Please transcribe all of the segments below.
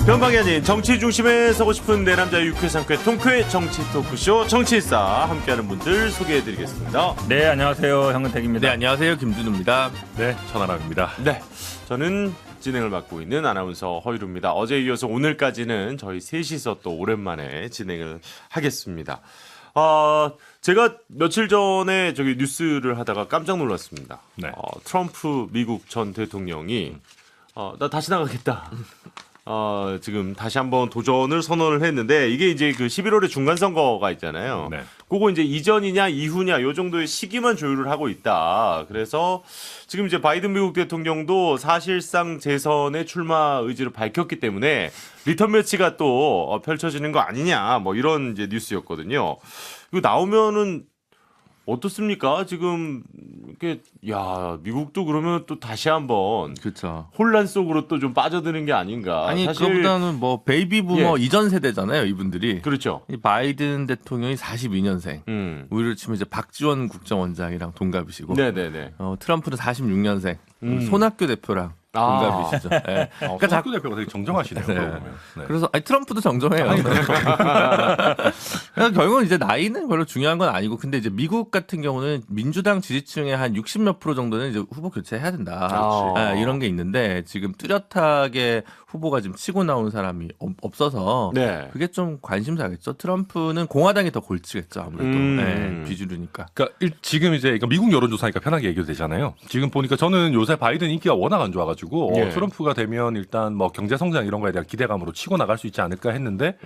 변방이 아닌 정치 중심에 서고 싶은 내 남자의 유쾌 상쾌 통쾌 정치 토크쇼 정치일사 함께하는 분들 소개해드리겠습니다. 네, 안녕하세요. 형은택입니다. 네, 안녕하세요. 김준우입니다. 네, 천하람입니다. 네, 저는 진행을 맡고 있는 아나운서 허유루입니다. 어제 이어서 오늘까지는 저희 셋이서 또 오랜만에 진행을 하겠습니다. 제가 며칠 전에 저기 뉴스를 하다가 깜짝 놀랐습니다. 네. 트럼프 미국 전 대통령이 나 다시 나가겠다. 지금 다시 한번 도전을 선언을 했는데 이게 이제 그 11월에 중간 선거가 있잖아요. 네. 그거 이제 이전이냐 이후냐 요 정도의 시기만 조율을 하고 있다. 그래서 지금 이제 바이든 미국 대통령도 사실상 재선에 출마 의지를 밝혔기 때문에 리턴 매치가 또 펼쳐지는 거 아니냐 뭐 이런 이제 뉴스였거든요. 이거 나오면은 어떻습니까? 지금 이렇게 미국도 그러면 또 다시 한번 그렇죠. 혼란 속으로 또 좀 빠져드는 게 아닌가. 아니 사실 그보다는 뭐 베이비 부머 이전 세대잖아요, 이분들이. 그렇죠. 이 바이든 대통령이 42년생. 우리로 치면 이제 박지원 국정원장이랑 동갑이시고. 네네네. 트럼프는 46년생. 손학규 대표랑 동갑이시죠. 네. 그러니까 자꾸 대표가 되게 정정하시네요. 네. 네. 그래서 트럼프도 정정해요. 그래서 결국은 이제 나이는 별로 중요한 건 아니고, 근데 이제 미국 같은 경우는 민주당 지지층의 한 60몇 프로 정도는 이제 후보 교체해야 된다. 이런 게 있는데 지금 뚜렷하게 후보가 지금 치고 나온 사람이 없어서 네. 그게 좀 관심사겠죠. 트럼프는 공화당이 더 골치겠죠, 아무래도. 네, 비주류니까. 그러니까 지금 이제 미국 여론조사니까 편하게 얘기도 되잖아요. 지금 보니까 저는 요새 바이든 인기가 워낙 안 좋아가지고 트럼프가 되면 일단 뭐 경제 성장 이런 거에 대한 기대감으로 치고 나갈 수 있지 않을까 했는데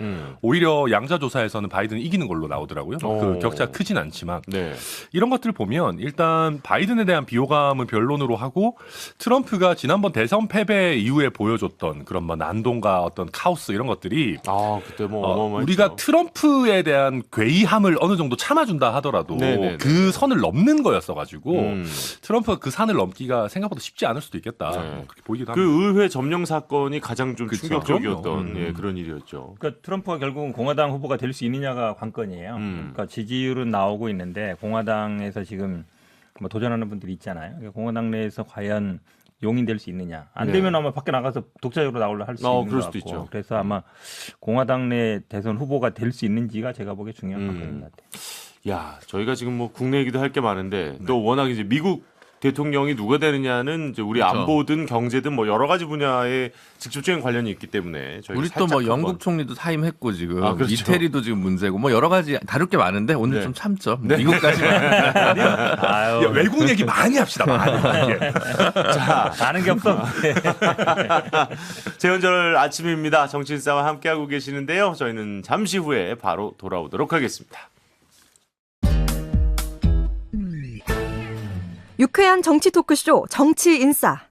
오히려 양자 조사에서는 바이든이 이기는 걸로 나오더라고요. 그 격차가 크진 않지만 네. 이런 것들을 보면 일단 바이든에 대한 비호감은 변론으로 하고 트럼프가 지난번 대선 패배 이후에 보여줬던 그런 뭐 난동과 어떤 카오스 이런 것들이 그때 뭐 어마어마했죠. 우리가 트럼프에 대한 괴이함을 어느 정도 참아준다 하더라도 네네네. 그 선을 넘는 거였어가지고 트럼프가 그 산을 넘기가 생각보다 쉽지 않을 수도 있겠다. 네. 그렇게 보이기도 그 합니다. 의회 점령 사건이 가장 좀 그쵸. 충격적이었던 그럼요. 그런 일이었죠. 그러니까 트럼프가 결국은 공화당 후보가 될 수 있느냐가 관건이에요. 그러니까 지지율은 나오고 있는데 공화당에서 지금 뭐 도전하는 분들이 있잖아요. 그러니까 공화당 내에서 과연 용인될 수 있느냐. 안 되면 아마 밖에 나가서 독자적으로 나올라 할 수 있는 그럴 것 수도 같고. 있죠. 그래서 아마 공화당 내 대선 후보가 될 수 있는지가 제가 보기에 중요한 관건인 것 같아요. 저희가 지금 뭐 국내 얘기도 할 게 많은데 또 워낙 이제 미국 대통령이 누가 되느냐는 이제 우리 그렇죠. 안보든 경제든 뭐 여러 가지 분야에 직접적인 관련이 있기 때문에 저희가 우리 또 뭐 살짝 영국 한번 총리도 사임했고 지금 그렇죠. 이태리도 지금 문제고 뭐 여러 가지 다룰 게 많은데 오늘 네. 좀 참죠. 미국까지만. 아유, 외국 얘기 많이 합시다. 많이. 자, 아는 게 없어. 재헌절 아침입니다. 정치인사와 함께하고 계시는데요. 저희는 잠시 후에 바로 돌아오도록 하겠습니다. 유쾌한 정치 토크쇼 정치인싸.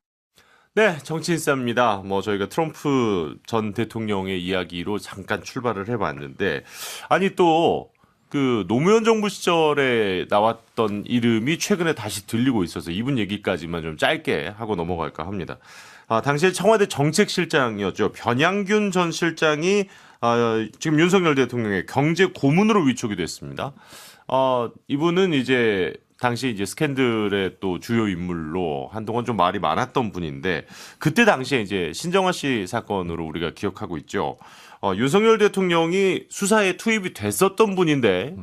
네, 정치인싸입니다. 뭐 저희가 트럼프 전 대통령의 이야기로 잠깐 출발을 해봤는데 아니 또 그 노무현 정부 시절에 나왔던 이름이 최근에 다시 들리고 있어서 이분 얘기까지만 좀 짧게 하고 넘어갈까 합니다. 당시에 청와대 정책실장이었죠. 변양균 전 실장이 지금 윤석열 대통령의 경제 고문으로 위촉이 됐습니다. 이분은 이제 당시 이제 스캔들의 또 주요 인물로 한동안 좀 말이 많았던 분인데 그때 당시에 이제 신정아 씨 사건으로 우리가 기억하고 있죠. 윤석열 대통령이 수사에 투입이 됐었던 분인데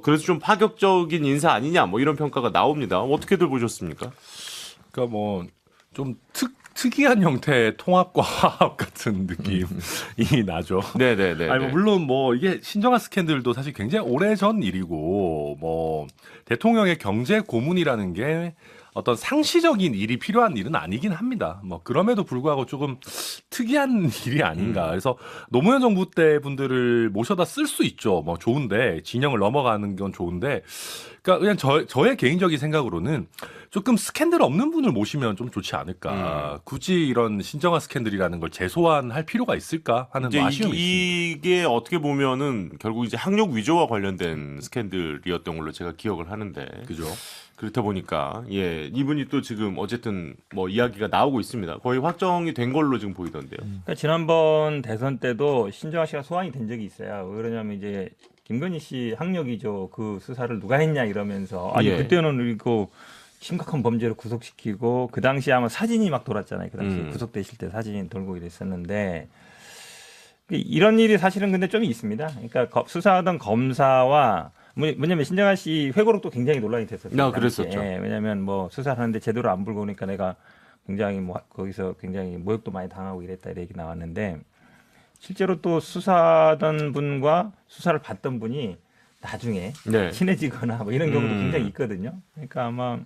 그래서 좀 파격적인 인사 아니냐 뭐 이런 평가가 나옵니다. 어떻게들 보셨습니까? 그러니까 뭐 좀 특이한 형태의 통합과 화합 같은 느낌이 나죠. 네네네. 아니, 물론 뭐 이게 신정아 스캔들도 사실 굉장히 오래전 일이고 뭐 대통령의 경제 고문이라는 게 어떤 상시적인 일이 필요한 일은 아니긴 합니다. 뭐 그럼에도 불구하고 조금 특이한 일이 아닌가. 그래서 노무현 정부 때 분들을 모셔다 쓸 수 있죠. 뭐 좋은데 진영을 넘어가는 건 좋은데, 그러니까 그냥 저의 개인적인 생각으로는 조금 스캔들 없는 분을 모시면 좀 좋지 않을까. 굳이 이런 신정아 스캔들이라는 걸 재소환할 필요가 있을까 하는 이제 뭐 아쉬움이 있습니다. 이게 어떻게 보면은 결국 이제 학력 위조와 관련된 스캔들이었던 걸로 제가 기억을 하는데. 그죠? 그렇다 보니까 이분이 또 지금 어쨌든 뭐 이야기가 나오고 있습니다. 거의 확정이 된 걸로 지금 보이던데요. 그러니까 지난번 대선 때도 신정아 씨가 소환이 된 적이 있어요. 왜 그러냐면 이제 김건희 씨 학력이죠. 그 수사를 누가 했냐 이러면서 그때는 그 심각한 범죄를 구속시키고 그 당시 아마 사진이 막 돌았잖아요. 그 당시 구속되실 때 사진이 돌고 이랬었는데 이런 일이 사실은 근데 좀 있습니다. 그러니까 수사하던 검사와 뭐냐면 신정아 씨 회고록도 굉장히 논란이 됐었어요. 아, 그랬었죠. 예, 왜냐하면 뭐 수사를 하는데 제대로 안 불고 오니까 내가 굉장히 뭐 거기서 굉장히 모욕도 많이 당하고 이랬다 이런 얘기 나왔는데 실제로 또 수사하던 분과 수사를 받던 분이 나중에 네. 친해지거나 뭐 이런 경우도 굉장히 있거든요. 그러니까 아마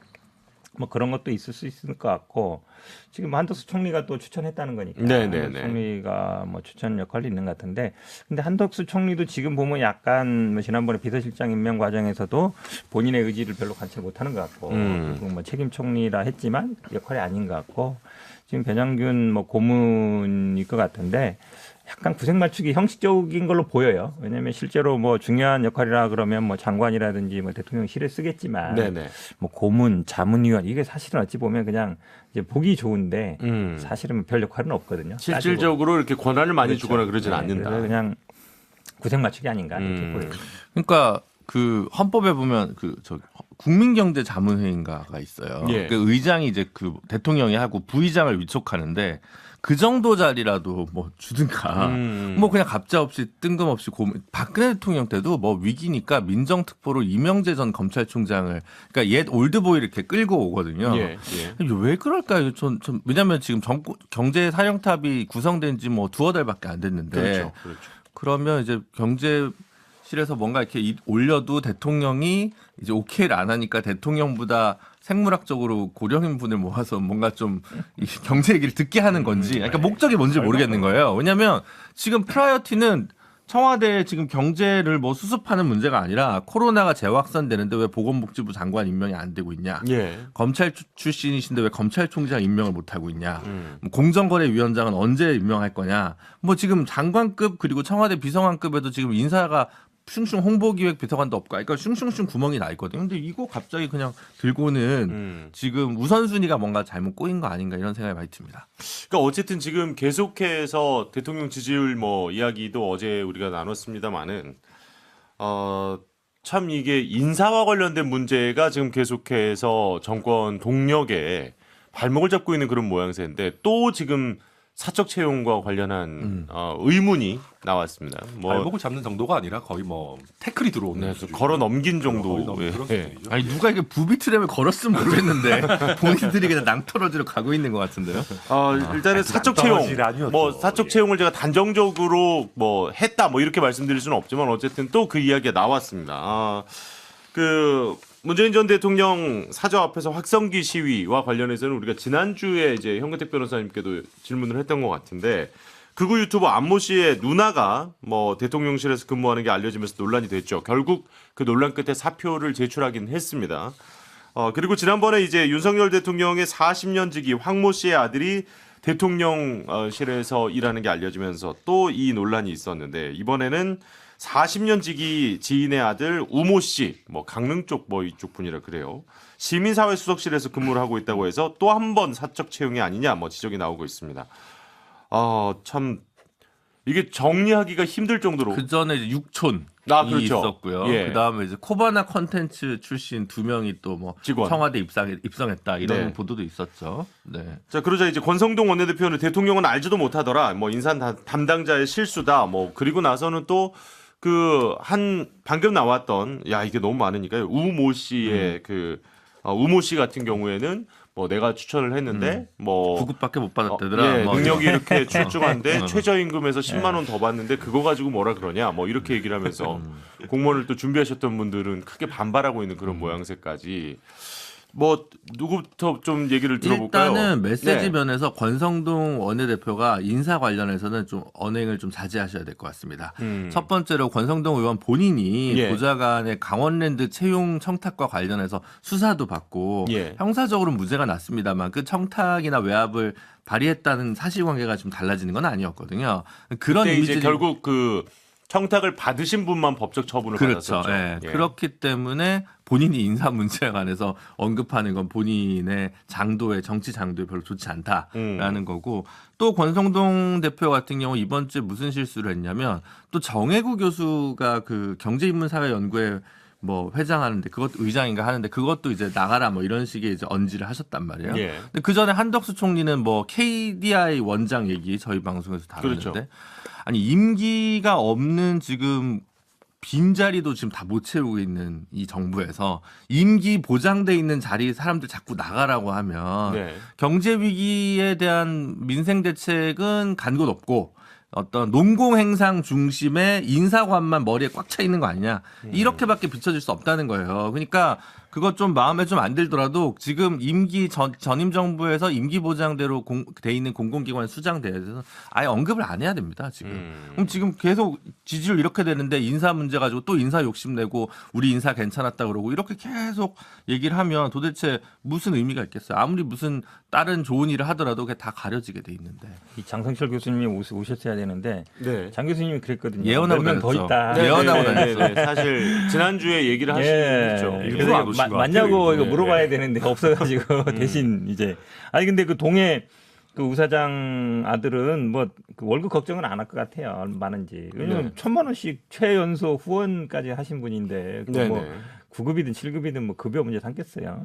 뭐 그런 것도 있을 수 있을 것 같고 지금 한덕수 총리가 또 추천했다는 거니까 네네네. 한덕수 총리가 뭐 추천 역할이 있는 것 같은데 근데 한덕수 총리도 지금 보면 약간 뭐 지난번에 비서실장 임명 과정에서도 본인의 의지를 별로 관철 못하는 것 같고 그리고 뭐 책임 총리라 했지만 역할이 아닌 것 같고 지금 변양균 뭐 고문일 것 같은데 약간 구색 맞추기 형식적인 걸로 보여요. 왜냐하면 실제로 뭐 중요한 역할이라 그러면 뭐 장관이라든지 뭐 대통령실에 쓰겠지만 네네. 뭐 고문, 자문위원 이게 사실은 어찌 보면 그냥 이제 보기 좋은데 사실은 별 역할은 없거든요. 실질적으로 이렇게 권한을 많이 그렇죠. 주거나 그러진 네, 않는다. 그래서 그냥 구색 맞추기 아닌가 이렇게 보여요. 그러니까 그 헌법에 보면 저 국민경제자문회의인가가 있어요. 예. 그 의장이 이제 그 대통령이 하고 부의장을 위촉하는데 그 정도 자리라도 뭐 주든가 뭐 그냥 갑자없이 뜬금없이 박근혜 대통령 때도 뭐 위기니까 민정특보로 이명재 전 검찰총장을 그러니까 옛 올드보이 이렇게 끌고 오거든요. 예, 예. 왜 그럴까요? 전 왜냐하면 지금 경제 사령탑이 구성된 지 뭐 두어 달밖에 안 됐는데 그렇죠. 그렇죠. 그러면 이제 경제실에서 뭔가 이렇게 올려도 대통령이 이제 오케이를 안 하니까 대통령보다 생물학적으로 고령인 분을 모아서 뭔가 좀 이 경제 얘기를 듣게 하는 건지 그러니까 목적이 뭔지 모르겠는 거예요. 왜냐하면 지금 프라이어티는 청와대에 지금 경제를 뭐 수습하는 문제가 아니라 코로나가 재확산되는데 왜 보건복지부 장관 임명이 안 되고 있냐. 예. 검찰 출신이신데 왜 검찰총장 임명을 못 하고 있냐. 뭐 공정거래위원장은 언제 임명할 거냐. 뭐 지금 장관급 그리고 청와대 비서관급에도 지금 인사가 슝슝 홍보기획 비서관도 없고, 그러니까 슝슝슝 구멍이 나 있거든요. 근데 이거 갑자기 그냥 들고는 지금 우선순위가 뭔가 잘못 꼬인 거 아닌가 이런 생각이 많이 듭니다. 그러니까 어쨌든 지금 계속해서 대통령 지지율 뭐 이야기도 어제 우리가 나눴습니다만은 참 이게 인사와 관련된 문제가 지금 계속해서 정권 동력에 발목을 잡고 있는 그런 모양새인데 또 지금 사적 채용과 관련한 의문이 나왔습니다. 뭐 발목을 잡는 정도가 아니라 거의 뭐 태클이 들어오는 네, 수준이죠. 걸어 넘긴 정도. 거의 넘긴 그런 예. 수준이죠. 아니 누가 이게 부비트랩을 걸었으면 모르겠는데 본인들이 그냥 낭떠러지로 가고 있는 것 같은데요. 일단은 사적 채용, 떨어질 아니었죠. 뭐 사적 예. 채용을 제가 단정적으로 뭐 했다 뭐 이렇게 말씀드릴 수는 없지만 어쨌든 또 그 이야기가 나왔습니다. 그 문재인 전 대통령 사저 앞에서 확성기 시위와 관련해서는 우리가 지난주에 이제 현근택 변호사님께도 질문을 했던 것 같은데 극우 유튜버 안모 씨의 누나가 뭐 대통령실에서 근무하는 게 알려지면서 논란이 됐죠. 결국 그 논란 끝에 사표를 제출하긴 했습니다. 그리고 지난번에 이제 윤석열 대통령의 40년 지기 황모 씨의 아들이 대통령실에서 일하는 게 알려지면서 또 이 논란이 있었는데 이번에는 40년 지기 지인의 아들 우모 씨, 뭐 강릉 쪽 뭐 이쪽 분이라 그래요. 시민사회 수석실에서 근무를 하고 있다고 해서 또 한 번 사적 채용이 아니냐 뭐 지적이 나오고 있습니다. 참 이게 정리하기가 힘들 정도로 그 전에 이제 육촌이 그렇죠. 있었고요. 예. 그 다음에 이제 코바나 컨텐츠 출신 2명이 또 뭐 직원. 청와대 입성했다 이런 네. 보도도 있었죠. 네. 자 그러자 이제 권성동 원내대표는 대통령은 알지도 못하더라. 뭐 인사 담당자의 실수다. 뭐 그리고 나서는 또 그 방금 나왔던 이게 너무 많으니까요. 우모 씨의 우모 씨 같은 경우에는 뭐 내가 추천을 했는데 뭐 9급밖에 못 받았대더라. 예, 뭐 능력이 이렇게 출중한데 최저임금에서 10만 원 더 받는데 그거 가지고 뭐라 그러냐 뭐 이렇게 얘기를 하면서 공무원을 또 준비하셨던 분들은 크게 반발하고 있는 그런 모양새까지 뭐 누구부터 좀 얘기를 들어볼까요? 일단은 메시지 네. 면에서 권성동 원내대표가 인사 관련해서는 좀 언행을 좀 자제하셔야 될 것 같습니다. 첫 번째로 권성동 의원 본인이 예. 보좌관의 강원랜드 채용 청탁과 관련해서 수사도 받고 예. 형사적으로는 무죄가 났습니다만 그 청탁이나 외압을 발휘했다는 사실관계가 좀 달라지는 건 아니었거든요. 그런 그때 이제 이미지 결국 그 청탁을 받으신 분만 법적 처분을 그렇죠. 받았었죠. 예. 예. 그렇기 때문에 본인이 인사 문제에 관해서 언급하는 건 본인의 정치 장도에 별로 좋지 않다라는 거고 또 권성동 대표 같은 경우 이번 주에 무슨 실수를 했냐면 또 정혜구 교수가 그 경제인문사회연구회 뭐 회장하는데 그것도 의장인가 하는데 그것도 이제 나가라 뭐 이런 식의 이제 언지를 하셨단 말이에요. 예. 근데 그 전에 한덕수 총리는 뭐 KDI 원장 얘기 저희 방송에서 다뤘는데 그렇죠. 아니 임기가 없는 지금 빈자리도 지금 다 못 채우고 있는 이 정부에서 임기 보장돼 있는 자리 사람들 자꾸 나가라고 하면 네. 경제 위기에 대한 민생 대책은 간 곳 없고 어떤 농공행상 중심의 인사관만 머리에 꽉 차 있는 거 아니냐 이렇게밖에 비춰질 수 없다는 거예요. 그러니까 그것 좀 마음에 좀 안 들더라도 지금 임기 전임 정부에서 임기 보장대로 돼 있는 공공기관 수장 대해서 아예 언급을 안 해야 됩니다. 지금. 그럼 지금 계속 지지율 이렇게 되는데 인사 문제 가지고 또 인사 욕심내고 우리 인사 괜찮았다 그러고 이렇게 계속 얘기를 하면 도대체 무슨 의미가 있겠어요. 아무리 무슨 다른 좋은 일을 하더라도 그게 다 가려지게 돼 있는데. 이 장성철 교수님이 오셨어야 되는데 네. 장 교수님이 그랬거든요. 예언하고 몇 명 더 다녔죠. 있다. 예언하고 네. 사실 지난주에 얘기를 하신 분 있죠. 일부러 안 오신 것 같아요, 맞냐고 이거 이분은. 물어봐야 되는데 없어가지고 대신 이제 아니 근데 그 동해 그 우사장 아들은 뭐 그 월급 걱정은 안 할 것 같아요. 얼마 많은지. 왜냐면 네. 1,000만 원씩 최연소 후원까지 하신 분인데 그 뭐 네네. 9급이든 7급이든 뭐 급여 문제 삼겠어요.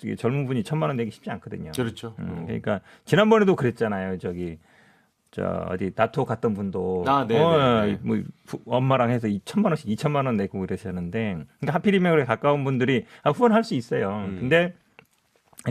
이게 젊은 분이 1,000만 원 내기 쉽지 않거든요. 그렇죠. 그러니까 지난번에도 그랬잖아요. 저기 저 어디 나토 갔던 분도 아, 네네. 뭐 엄마랑 해서 2,000만 원씩 2,000만 원 내고 그러셨는데 그러니까 하필이면 그래 가까운 분들이 후원할 수 있어요. 근데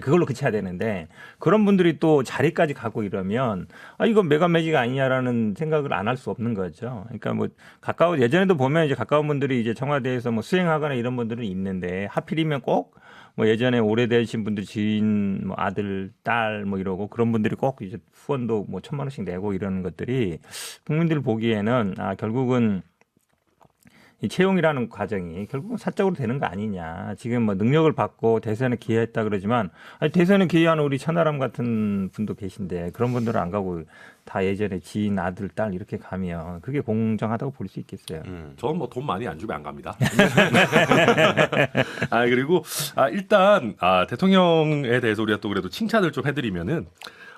그걸로 그쳐야 되는데 그런 분들이 또 자리까지 가고 이러면 이건 메가매지가 아니냐라는 생각을 안 할 수 없는 거죠. 그러니까 뭐 가까운 예전에도 보면 이제 가까운 분들이 이제 청와대에서 뭐 수행하거나 이런 분들은 있는데 하필이면 꼭 뭐 예전에 오래되신 분들 지인 뭐 아들 딸 뭐 이러고 그런 분들이 꼭 이제 후원도 뭐 1,000만 원씩 내고 이러는 것들이 국민들 보기에는 결국은 이 채용이라는 과정이 결국은 사적으로 되는 거 아니냐. 지금 뭐 능력을 받고 대선에 기여했다 그러지만 대선에 기여한 우리 천하람 같은 분도 계신데 그런 분들은 안 가고 다 예전에 지인 아들 딸 이렇게 가면 그게 공정하다고 볼 수 있겠어요. 저는 뭐 돈 많이 안 주면 안 갑니다. 그리고 일단 대통령에 대해서 우리가 또 그래도 칭찬을 좀 해드리면은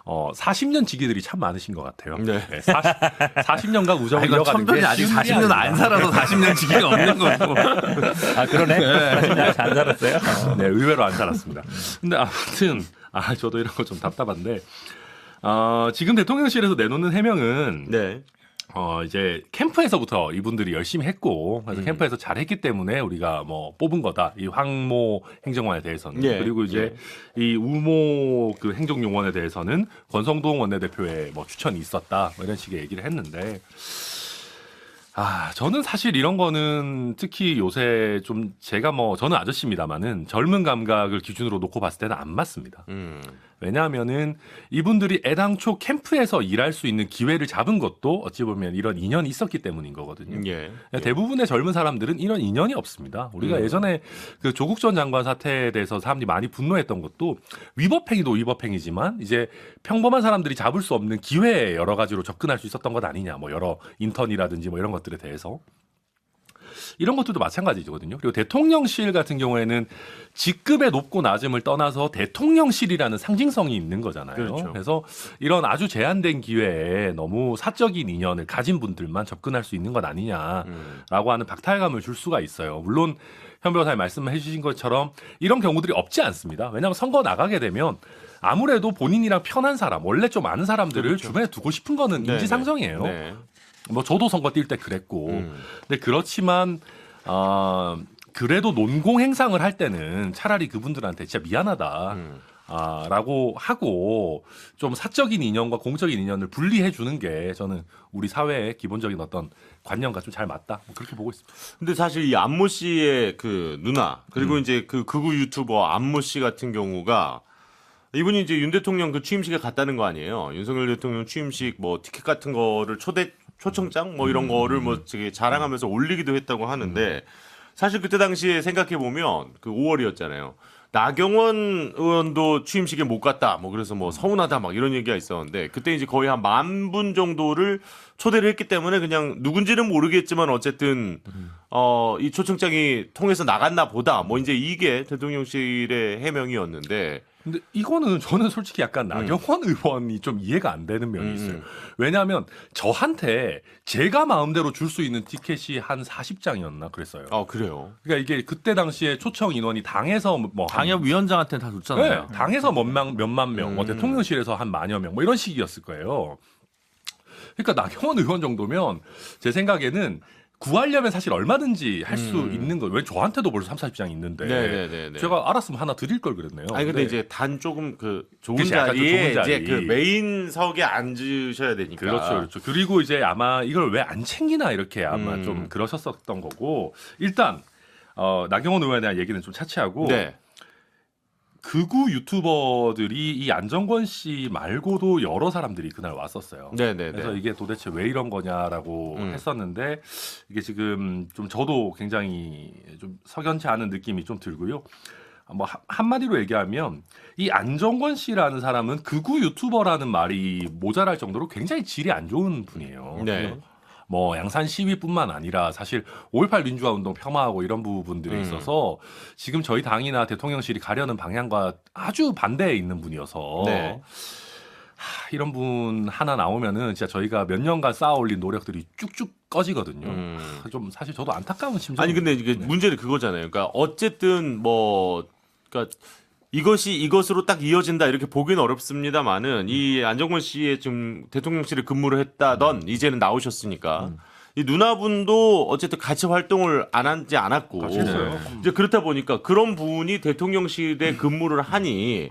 40년 지기들이 참 많으신 것 같아요. 네. 40년간 우정을 이거 이어가는 게 천변이 아직 쉬운 일이 40년 안 아닙니다. 살아서 40년 지기가 없는 거고. 그러네. 안 살았어요. 네, 의외로 안 살았습니다. 근데 아무튼 저도 이런 거 좀 답답한데 지금 대통령실에서 내놓는 해명은 네. 이제 캠프에서부터 이분들이 열심히 했고 그래서 캠프에서 잘했기 때문에 우리가 뭐 뽑은 거다. 이 황모 행정관에 대해서는 예. 그리고 이제 이 우모 그 행정용원에 대해서는 권성동 원내대표의 뭐 추천이 있었다. 뭐 이런 식의 얘기를 했는데 저는 사실 이런 거는 특히 요새 좀 제가 뭐 저는 아저씨입니다만은 젊은 감각을 기준으로 놓고 봤을 때는 안 맞습니다. 왜냐하면은 이분들이 애당초 캠프에서 일할 수 있는 기회를 잡은 것도 어찌 보면 이런 인연이 있었기 때문인 거거든요. 예. 대부분의 젊은 사람들은 이런 인연이 없습니다. 우리가 예전에 그 조국 전 장관 사태에 대해서 사람들이 많이 분노했던 것도 위법행위도 위법행위지만 이제 평범한 사람들이 잡을 수 없는 기회에 여러 가지로 접근할 수 있었던 것 아니냐. 뭐 여러 인턴이라든지 뭐 이런 것들에 대해서. 이런 것들도 마찬가지거든요. 그리고 대통령실 같은 경우에는 직급의 높고 낮음을 떠나서 대통령실이라는 상징성이 있는 거잖아요. 그렇죠. 그래서 이런 아주 제한된 기회에 너무 사적인 인연을 가진 분들만 접근할 수 있는 것 아니냐라고 하는 박탈감을 줄 수가 있어요. 물론 현 변호사님 말씀해 주신 것처럼 이런 경우들이 없지 않습니다. 왜냐하면 선거 나가게 되면 아무래도 본인이랑 편한 사람, 원래 좀 아는 사람들을 그렇죠. 주변에 두고 싶은 거는 네네. 인지상정이에요. 네. 뭐 저도 선거 뛸 때 그랬고 근데 그렇지만 그래도 논공 행상을 할 때는 차라리 그분들한테 진짜 미안하다 라고 하고 좀 사적인 인연과 공적인 인연을 분리해 주는 게 저는 우리 사회의 기본적인 어떤 관념과 좀 잘 맞다 뭐 그렇게 보고 있습니다. 근데 사실 이 안모 씨의 그 누나 그리고 이제 그 극우 유튜버 안모 씨 같은 경우가 이분이 이제 윤 대통령 그 취임식에 갔다는 거 아니에요. 윤석열 대통령 취임식 뭐 티켓 같은 거를 초청장 뭐 이런 거를 뭐 되게 자랑하면서 올리기도 했다고 하는데 사실 그때 당시에 생각해 보면 그 5월이었잖아요. 나경원 의원도 취임식에 못 갔다. 뭐 그래서 뭐 서운하다 막 이런 얘기가 있었는데 그때 이제 거의 한 10,000분 정도를 초대를 했기 때문에 그냥 누군지는 모르겠지만 어쨌든 이 초청장이 통해서 나갔나 보다. 뭐 이제 이게 대통령실의 해명이었는데 근데 이거는 저는 솔직히 약간 나경원 의원이 좀 이해가 안 되는 면이 있어요. 왜냐하면 저한테 제가 마음대로 줄 수 있는 티켓이 한 40장이었나 그랬어요. 그래요. 그러니까 이게 그때 당시에 초청 인원이 당에서 뭐 당협위원장한테는 다 줬잖아요. 네, 당에서 몇만 명, 뭐 대통령실에서 한 만여 명, 뭐 이런 식이었을 거예요. 그러니까 나경원 의원 정도면 제 생각에는 구하려면 사실 얼마든지 할 수 있는 거예요. 왜 저한테도 벌써 30, 40장 있는데 네네네. 제가 알았으면 하나 드릴 걸 그랬네요. 아니 근데 네. 이제 단 조금 그 좋은 그치, 약간 좀 자리에 좋은 자리. 이제 그 메인석에 앉으셔야 되니까. 그렇죠. 그리고 이제 아마 이걸 왜 안 챙기나 이렇게 아마 좀 그러셨었던 거고 일단 나경원 의원에 대한 얘기는 좀 차치하고 네. 극우 유튜버들이 이 안정권 씨 말고도 여러 사람들이 그날 왔었어요. 네네네. 그래서 이게 도대체 왜 이런 거냐라고 했었는데 이게 지금 좀 저도 굉장히 좀 석연치 않은 느낌이 좀 들고요. 뭐 한마디로 얘기하면 이 안정권 씨라는 사람은 극우 유튜버라는 말이 모자랄 정도로 굉장히 질이 안 좋은 분이에요. 네. 뭐 양산 시위뿐만 아니라 사실 5.18 민주화 운동 폄하하고 이런 부분들에 있어서 지금 저희 당이나 대통령실이 가려는 방향과 아주 반대에 있는 분이어서 네. 이런 분 하나 나오면은 진짜 저희가 몇 년간 쌓아올린 노력들이 쭉쭉 꺼지거든요. 좀 사실 저도 안타까운 심정. 아니 근데 이게 문제는 그거잖아요. 그러니까 어쨌든 뭐 그러니까 이것이 이것으로 딱 이어진다 이렇게 보기는 어렵습니다만은 이 안정권 씨의 좀 대통령실에 근무를 했다던 이제는 나오셨으니까 이 누나분도 어쨌든 같이 활동을 안 하지 않았고 이제 그렇다 보니까 그런 분이 대통령실에 근무를 하니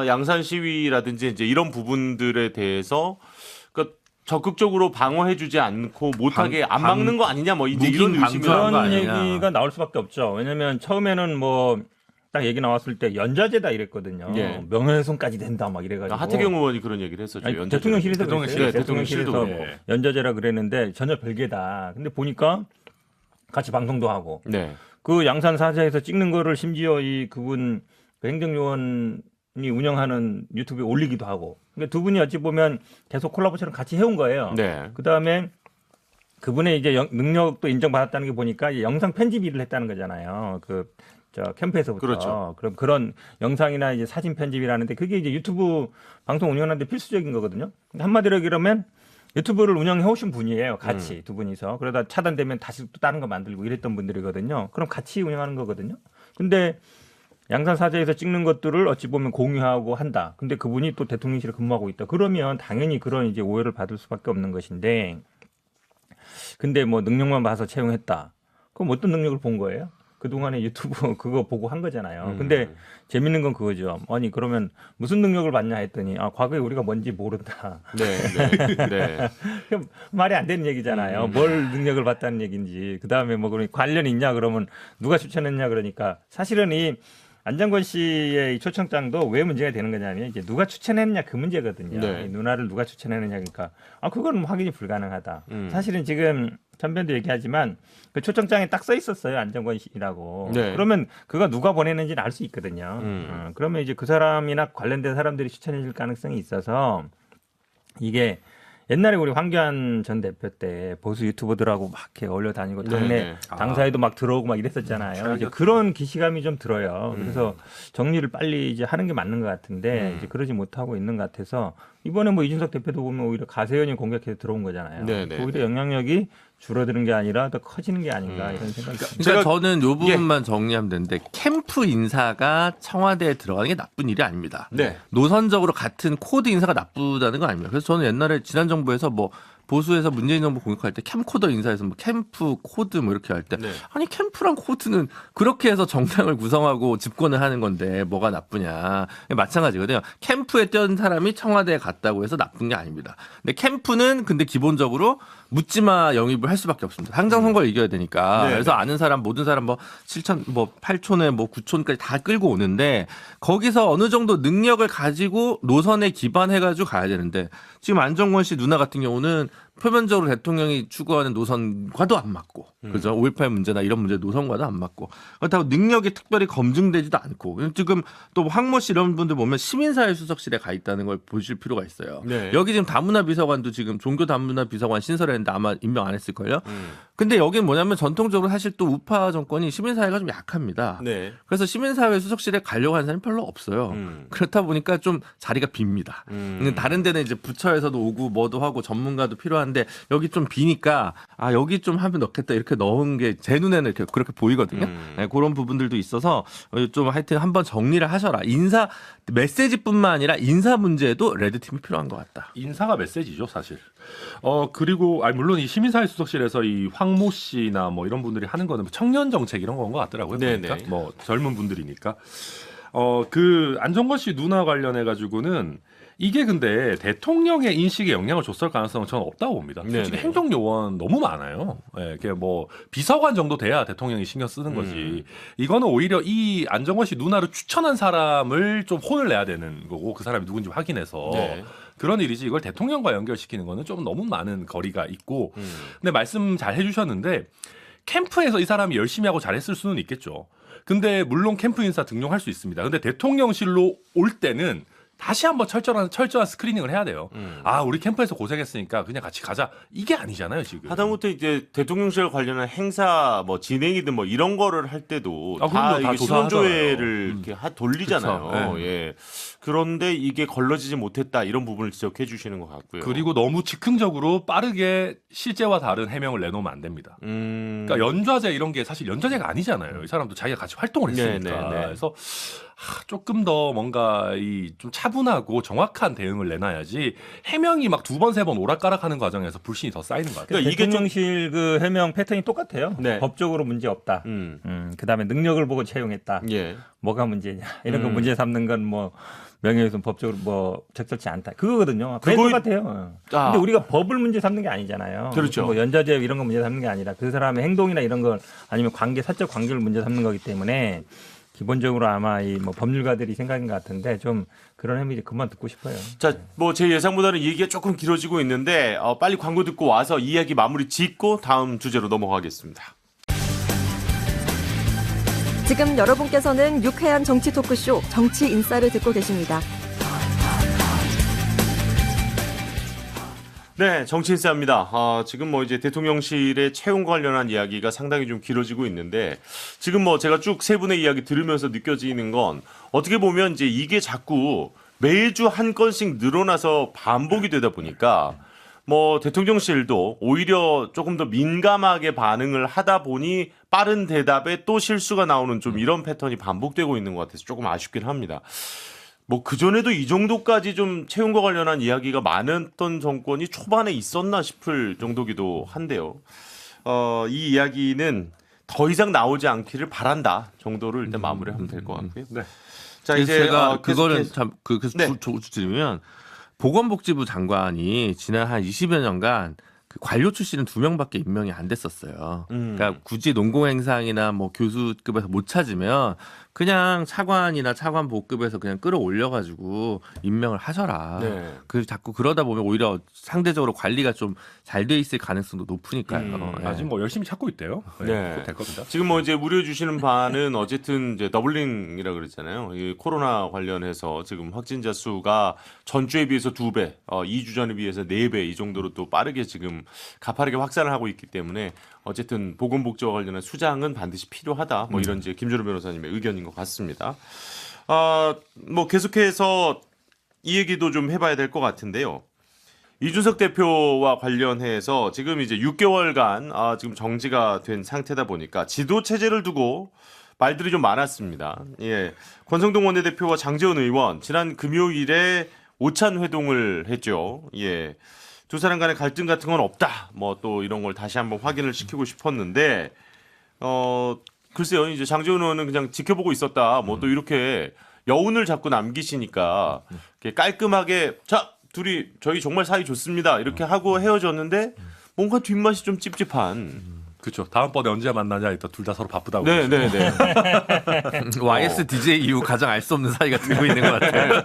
양산 시위라든지 이제 이런 부분들에 대해서 그러니까 적극적으로 방어해주지 않고 못하게 안 막는 거 아니냐 뭐 이제 이런 의심이 방조한 거 그런 아니냐. 얘기가 나올 수밖에 없죠. 왜냐하면 처음에는 뭐 딱 얘기 나왔을 때 연좌제다 이랬거든요. 예. 명예훼손까지 된다 막 이래가지고. 하태경 의원이 그런 얘기를 했었죠. 아니, 연좌제. 대통령실에서 대통령실, 그랬어요. 네, 대통령실도 대통령실에서 그래요. 연좌제라 그랬는데 전혀 별개다. 근데 보니까 같이 방송도 하고 네. 그 양산 사자에서 찍는 거를 심지어 이 그분 그 행정요원이 운영하는 유튜브에 올리기도 하고. 그러니까 두 분이 어찌 보면 계속 콜라보처럼 같이 해온 거예요. 네. 그 다음에 그분의 이제 능력도 인정받았다는 게 보니까 이제 영상 편집 일을 했다는 거잖아요. 저 캠프에서부터. 그렇죠. 그럼 그런 영상이나 이제 사진 편집이라는데 그게 이제 유튜브 방송 운영하는데 필수적인 거거든요. 한마디로 그러면 유튜브를 운영해 오신 분이에요. 같이 두 분이서. 그러다 차단되면 다시 또 다른 거 만들고 이랬던 분들이거든요. 그럼 같이 운영하는 거거든요. 근데 양산 사저에서 찍는 것들을 어찌 보면 공유하고 한다. 근데 그분이 또 대통령실에 근무하고 있다. 그러면 당연히 그런 이제 오해를 받을 수밖에 없는 것인데 근데 뭐 능력만 봐서 채용했다. 그럼 어떤 능력을 본 거예요? 그동안에 유튜브 그거 보고 한 거잖아요. 근데 재밌는 건 그거죠. 아니 그러면 무슨 능력을 받냐 했더니 과거에 우리가 뭔지 모른다. 네. 그럼 말이 안 되는 얘기잖아요. 뭘 능력을 받다는 얘기인지. 그다음에 뭐 그러니 관련이 있냐 그러면 누가 추천했냐 그러니까 사실은 이 안정권 씨의 이 초청장도 왜 문제가 되는 거냐면 이제 누가 추천했느냐 그 문제거든요. 네. 이 누나를 누가 추천했느냐 그러니까 그거는 확인이 불가능하다. 사실은 지금 전변도 얘기하지만 그 초청장에 딱 써 있었어요. 안정권 씨라고. 네. 그러면 그가 누가 보내는지는 알 수 있거든요. 그러면 이제 그 사람이나 관련된 사람들이 추천해 줄 가능성이 있어서 이게 옛날에 우리 황교안 전 대표 때 보수 유튜버들하고 막 이렇게 어울려 다니고 당내 네. 당사에도 막 들어오고 막 이랬었잖아요. 이제 그런 기시감이 좀 들어요. 그래서 정리를 빨리 이제 하는 게 맞는 것 같은데 이제 그러지 못하고 있는 것 같아서 이번에 뭐 이준석 대표도 보면 오히려 가세연이 공격해서 들어온 거잖아요. 네. 오히려 영향력이 줄어드는 게 아니라 더 커지는 게 아닌가 이런 생각이 듭니다. 그러니까 저는 이 부분만 정리하면 되는데 캠프 인사가 청와대에 들어가는 게 나쁜 일이 아닙니다. 네. 노선적으로 같은 코드 인사가 나쁘다는 건 아닙니다. 그래서 저는 옛날에 지난 정부에서 뭐 보수에서 문재인 정부 공격할 때 캠코더 인사에서 뭐 캠프 코드 뭐 이렇게 할 때 네. 아니 캠프랑 코드는 그렇게 해서 정당을 구성하고 집권을 하는 건데 뭐가 나쁘냐. 마찬가지거든요. 캠프에 뛴 사람이 청와대에 갔다고 해서 나쁜 게 아닙니다. 근데 캠프는 근데 기본적으로 묻지마 영입을 할 수밖에 없습니다. 당장 선거를 이겨야 되니까. 네, 그래서 아는 사람 모든 사람 뭐 7천 뭐 8촌에 뭐 9촌까지 다 끌고 오는데 거기서 어느 정도 능력을 가지고 노선에 기반해 가지고 가야 되는데 지금 안정권 씨 누나 같은 경우는 표면적으로 대통령이 추구하는 노선과도 안 맞고, 그죠? 5.18 문제나 이런 문제 노선과도 안 맞고, 그렇다고 능력이 특별히 검증되지도 않고, 지금 또 황모 씨 이런 분들 보면 시민사회 수석실에 가 있다는 걸 보실 필요가 있어요. 네. 여기 지금 다문화 비서관도 지금 종교 다문화 비서관 신설했는데 아마 임명 안 했을걸요? 근데 여기는 뭐냐면 전통적으로 사실 또 우파 정권이 시민사회가 좀 약합니다. 네. 그래서 시민사회 수석실에 가려고 하는 사람이 별로 없어요. 그렇다 보니까 좀 자리가 빕니다. 다른 데는 이제 부처에서도 오고 뭐도 하고 전문가도 필요한데 여기 좀 비니까 아 여기 좀 하면 넣겠다 이렇게 넣은 게 제 눈에는 이렇게 그렇게 보이거든요. 네, 그런 부분들도 있어서 좀 하여튼 한번 정리를 하셔라. 인사 메시지뿐만 아니라 인사 문제에도 레드팀이 필요한 것 같다. 인사가 메시지죠, 사실. 그리고 물론 이 시민사회 수석실에서 이 황모 씨나 뭐 이런 분들이 하는 거는 청년 정책 이런 건 것 같더라고요. 네네. 보니까. 뭐 젊은 분들이니까. 그 안정권 씨 누나 관련해 가지고는 이게 근데 대통령의 인식에 영향을 줬을 가능성은 저는 없다고 봅니다. 솔직히 네네. 행정요원 너무 많아요. 예, 이게 뭐 비서관 정도 돼야 대통령이 신경 쓰는 거지. 이거는 오히려 이 안정권 씨 누나를 추천한 사람을 좀 혼을 내야 되는 거고 그 사람이 누군지 확인해서 네. 그런 일이지 이걸 대통령과 연결시키는 거는 좀 너무 많은 거리가 있고 근데 말씀 잘 해주셨는데 캠프에서 이 사람이 열심히 하고 잘했을 수는 있겠죠. 근데 물론 캠프 인사 등용할 수 있습니다. 근데 대통령실로 올 때는 다시 한번 철저한 스크리닝을 해야 돼요. 아, 우리 캠프에서 고생했으니까 그냥 같이 가자. 이게 아니잖아요, 지금. 하다못해 이제 대통령실 관련한 행사 뭐 진행이든 뭐 이런 거를 할 때도 아, 다 그럼요. 다 이게 신원조회를 조사하잖아요. 이렇게 돌리잖아요. 그쵸. 예. 그런데 이게 걸러지지 못했다 이런 부분을 지적해 주시는 것 같고요. 그리고 너무 즉흥적으로 빠르게 실제와 다른 해명을 내놓으면 안 됩니다. 그러니까 연좌제 이런 게 사실 연좌제가 아니잖아요. 이 사람도 자기가 같이 활동을 했으니까. 네. 그래서 조금 더 뭔가 이 좀 차분하고 정확한 대응을 내놔야지 해명이 막 두 번 세 번 오락가락하는 과정에서 불신이 더 쌓이는 것 같아요. 그러니까 이게 좀 대통령실 그 해명 패턴이 똑같아요. 네. 법적으로 문제 없다. 그다음에 능력을 보고 채용했다. 예. 뭐가 문제냐. 이런 거 문제 삼는 건 뭐 명예훼손 법적으로 뭐 적절치 않다. 그거거든요. 그게 그거- 똑같아요. 아. 근데 우리가 법을 문제 삼는 게 아니잖아요. 그렇죠. 뭐 연좌제 이런 거 문제 삼는 게 아니라 그 사람의 행동이나 이런 걸 아니면 사적 관계를 문제 삼는 거기 때문에 기본적으로 아마 이 뭐 법률가들이 생각인 것 같은데 좀 그런 해명이 그만 듣고 싶어요. 자, 뭐 제 예상보다는 이 얘기가 조금 길어지고 있는데 빨리 광고 듣고 와서 이야기 마무리 짓고 다음 주제로 넘어가겠습니다. 지금 여러분께서는 유쾌한 정치 토크쇼 정치 인싸를 듣고 계십니다. 네, 정치인사입니다. 지금 뭐 이제 대통령실의 채용 관련한 이야기가 상당히 좀 길어지고 있는데 지금 뭐 제가 쭉 세 분의 이야기 들으면서 느껴지는 건 어떻게 보면 이제 이게 자꾸 매주 한 건씩 늘어나서 반복이 되다 보니까 뭐 대통령실도 오히려 조금 더 민감하게 반응을 하다 보니 빠른 대답에 또 실수가 나오는 좀 이런 패턴이 반복되고 있는 것 같아서 조금 아쉽긴 합니다. 뭐 그전에도 이 정도까지 좀 채용과 관련한 이야기가 많았던 정권이 초반에 있었나 싶을 정도기도 한데요. 이 이야기는 더 이상 나오지 않기를 바란다 정도를 일단 마무리하면 될 것 같고요. 네. 자, 그래서 이제 제가 그거는 계속해서- 참 그래서 네. 드리면 보건복지부 장관이 지난 한 20여 년간 그 관료 출신은 2명밖에 임명이 안 됐었어요. 그러니까 굳이 농공행상이나 뭐 교수급에서 못 찾으면 그냥 차관이나 차관 보급에서 그냥 끌어올려가지고 임명을 하셔라. 네. 그 자꾸 그러다 보면 오히려 상대적으로 관리가 좀 잘 돼 있을 가능성도 높으니까요. 예. 아직 뭐 열심히 찾고 있대요. 네. 곧 될 겁니다. 지금 뭐 이제 우려해 주시는 바는 어쨌든 이제 더블링이라 그랬잖아요. 이 코로나 관련해서 지금 확진자 수가 전주에 비해서 2배, 2주 전에 비해서 4배 이 정도로 또 빠르게 지금 가파르게 확산을 하고 있기 때문에 어쨌든 보건복지와 관련한 수장은 반드시 필요하다. 뭐 이런 이제 김준호 변호사님의 의견인 것 같습니다. 뭐 계속해서 이 얘기도 좀 해봐야 될 것 같은데요. 이준석 대표와 관련해서 지금 이제 6개월간 지금 정지가 된 상태다 보니까 지도 체제를 두고 말들이 좀 많았습니다. 예. 권성동 원내대표와 장제원 의원 지난 금요일에 오찬 회동을 했죠. 예. 두 사람 간의 갈등 같은 건 없다. 뭐 또 이런 걸 다시 한번 확인을 시키고 싶었는데 글쎄요. 이제 장제원 의원은 그냥 지켜보고 있었다. 뭐 또 이렇게 여운을 자꾸 남기시니까 이렇게 깔끔하게 자 둘이 저희 정말 사이 좋습니다. 이렇게 하고 헤어졌는데 뭔가 뒷맛이 좀 찝찝한 그렇죠. 다음번에 언제 만나냐 일단 둘 다 서로 바쁘다고. 네네네. YS DJ 이후 가장 알 수 없는 사이가 되고 있는 것 같아요.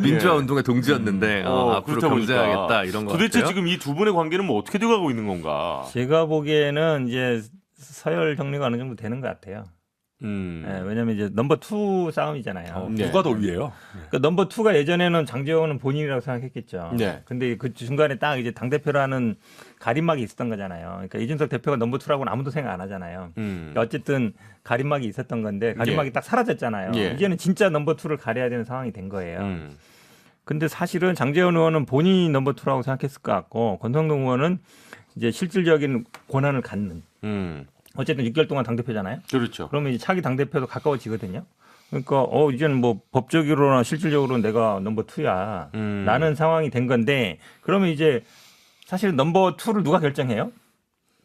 민주화 운동의 동지였는데 앞으로 그렇다 보니까. 경쟁하겠다 이런 거 도대체 같아요. 지금 이 두 분의 관계는 뭐 어떻게 돼가고 있는 건가? 제가 보기에는 이제 서열 정리가 어느 정도 되는 것 같아요. 왜냐하면 이제 넘버 2 싸움이잖아요. 네. 누가 더 위에요? 그러니까 넘버 2가 예전에는 장제원은 본인이라고 생각했겠죠. 네. 근데 그 중간에 딱 이제 당대표라는 가림막이 있었던 거잖아요. 그러니까 이준석 대표가 넘버 2라고는 아무도 생각 안 하잖아요. 그러니까 어쨌든 가림막이 있었던 건데 가림막이 예. 딱 사라졌잖아요. 예. 이제는 진짜 넘버 2를 가려야 되는 상황이 된 거예요. 근데 사실은 장제원 의원은 본인이 넘버 2라고 생각했을 것 같고 권성동 의원은 이제 실질적인 권한을 갖는 어쨌든 6개월 동안 당대표잖아요. 그렇죠. 그러면 이제 차기 당대표도 가까워지거든요. 그러니까 이제는 뭐 법적으로나 실질적으로 내가 넘버 2야 라는 상황이 된 건데 그러면 이제 사실 넘버 2를 누가 결정해요?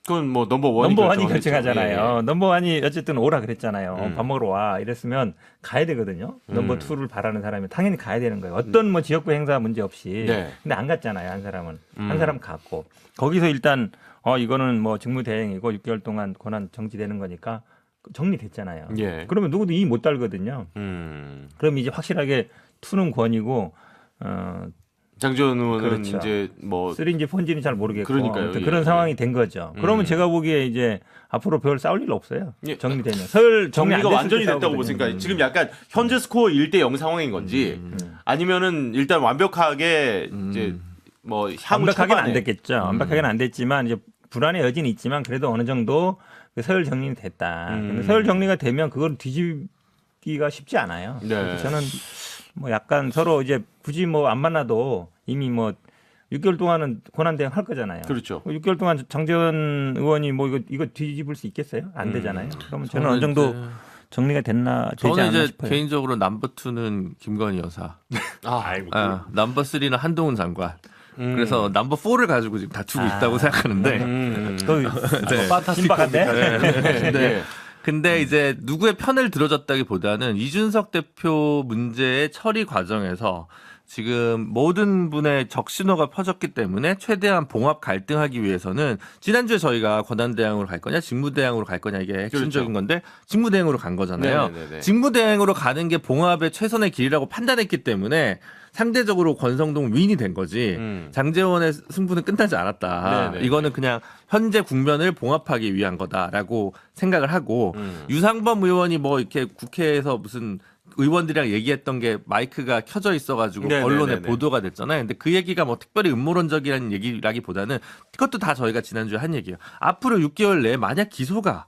그건 뭐 넘버 1이 넘버 1이 결정하잖아요. 예. 넘버 1이 어쨌든 오라 그랬잖아요. 밥 먹으러 와 이랬으면 가야 되거든요. 넘버 2를 바라는 사람이 당연히 가야 되는 거예요. 어떤 뭐 지역구 행사 문제 없이. 네. 근데 안 갔잖아요. 한 사람은. 한 사람 갔고. 거기서 일단 이거는 뭐 직무대행이고 6개월 동안 권한 정지되는 거니까 정리됐잖아요. 예. 그러면 누구도 이 못 달거든요. 그럼 이제 확실하게 2는 권이고 장제원 의원은 그렇죠. 이제 뭐 3인지 4인지는 잘 모르겠고 그러니까요. 아무튼 예, 그런 예. 상황이 된 거죠. 그러면 제가 보기에 이제 앞으로 별 싸울 일 없어요. 예. 정리되면. 서열 정리 안 정리가 됐을 완전히 때 됐다고 싸우거든요. 보니까 지금 약간 현재 스코어 1대0 상황인 건지 아니면은 일단 완벽하게 이제 뭐 향후 완벽하게는 안 초반에 됐겠죠. 완벽하게는 안 됐지만 이제 불안의 여지는 있지만 그래도 어느 정도 그 서열 정리는 됐다. 근데 서열 정리가 되면 그걸 뒤집기가 쉽지 않아요. 네. 그래서 저는 뭐 약간 서로 이제 굳이 뭐 안 만나도 이미 뭐 6개월 동안은 권한대행 할 거잖아요. 그렇죠. 6개월 동안 장제원 의원이 뭐 이거 뒤집을 수 있겠어요? 안 되잖아요. 그러면 저는 어느 정도 정리가 되지 저는 않나 이제 싶어요. 개인적으로 넘버 2는 김건희 여사, 아이고. 넘버 3는 한동훈 장관. 그래서 넘버 4를 가지고 지금 다투고 있다고 생각하는데. 신박한데? 네. 근데 이제 누구의 편을 들어줬다기보다는 이준석 대표 문제의 처리 과정에서 지금 모든 분의 적신호가 퍼졌기 때문에 최대한 봉합 갈등하기 위해서는 지난주에 저희가 권한대행으로 갈 거냐 직무대행으로 갈 거냐 이게 핵심적인 건데 직무대행으로 간 거잖아요. 네네네네. 직무대행으로 가는 게 봉합의 최선의 길이라고 판단했기 때문에 상대적으로 권성동 윈이 된 거지 장제원의 승부는 끝나지 않았다. 네네. 이거는 그냥 현재 국면을 봉합하기 위한 거다라고 생각을 하고 유상범 의원이 뭐 이렇게 국회에서 무슨 의원들이랑 얘기했던 게 마이크가 켜져 있어가지고 네네네네. 언론에 보도가 됐잖아요. 근데 그 얘기가 뭐 특별히 음모론적이라는 얘기라기보다는 그것도 다 저희가 지난주에 한 얘기예요. 앞으로 6개월 내에 만약 기소가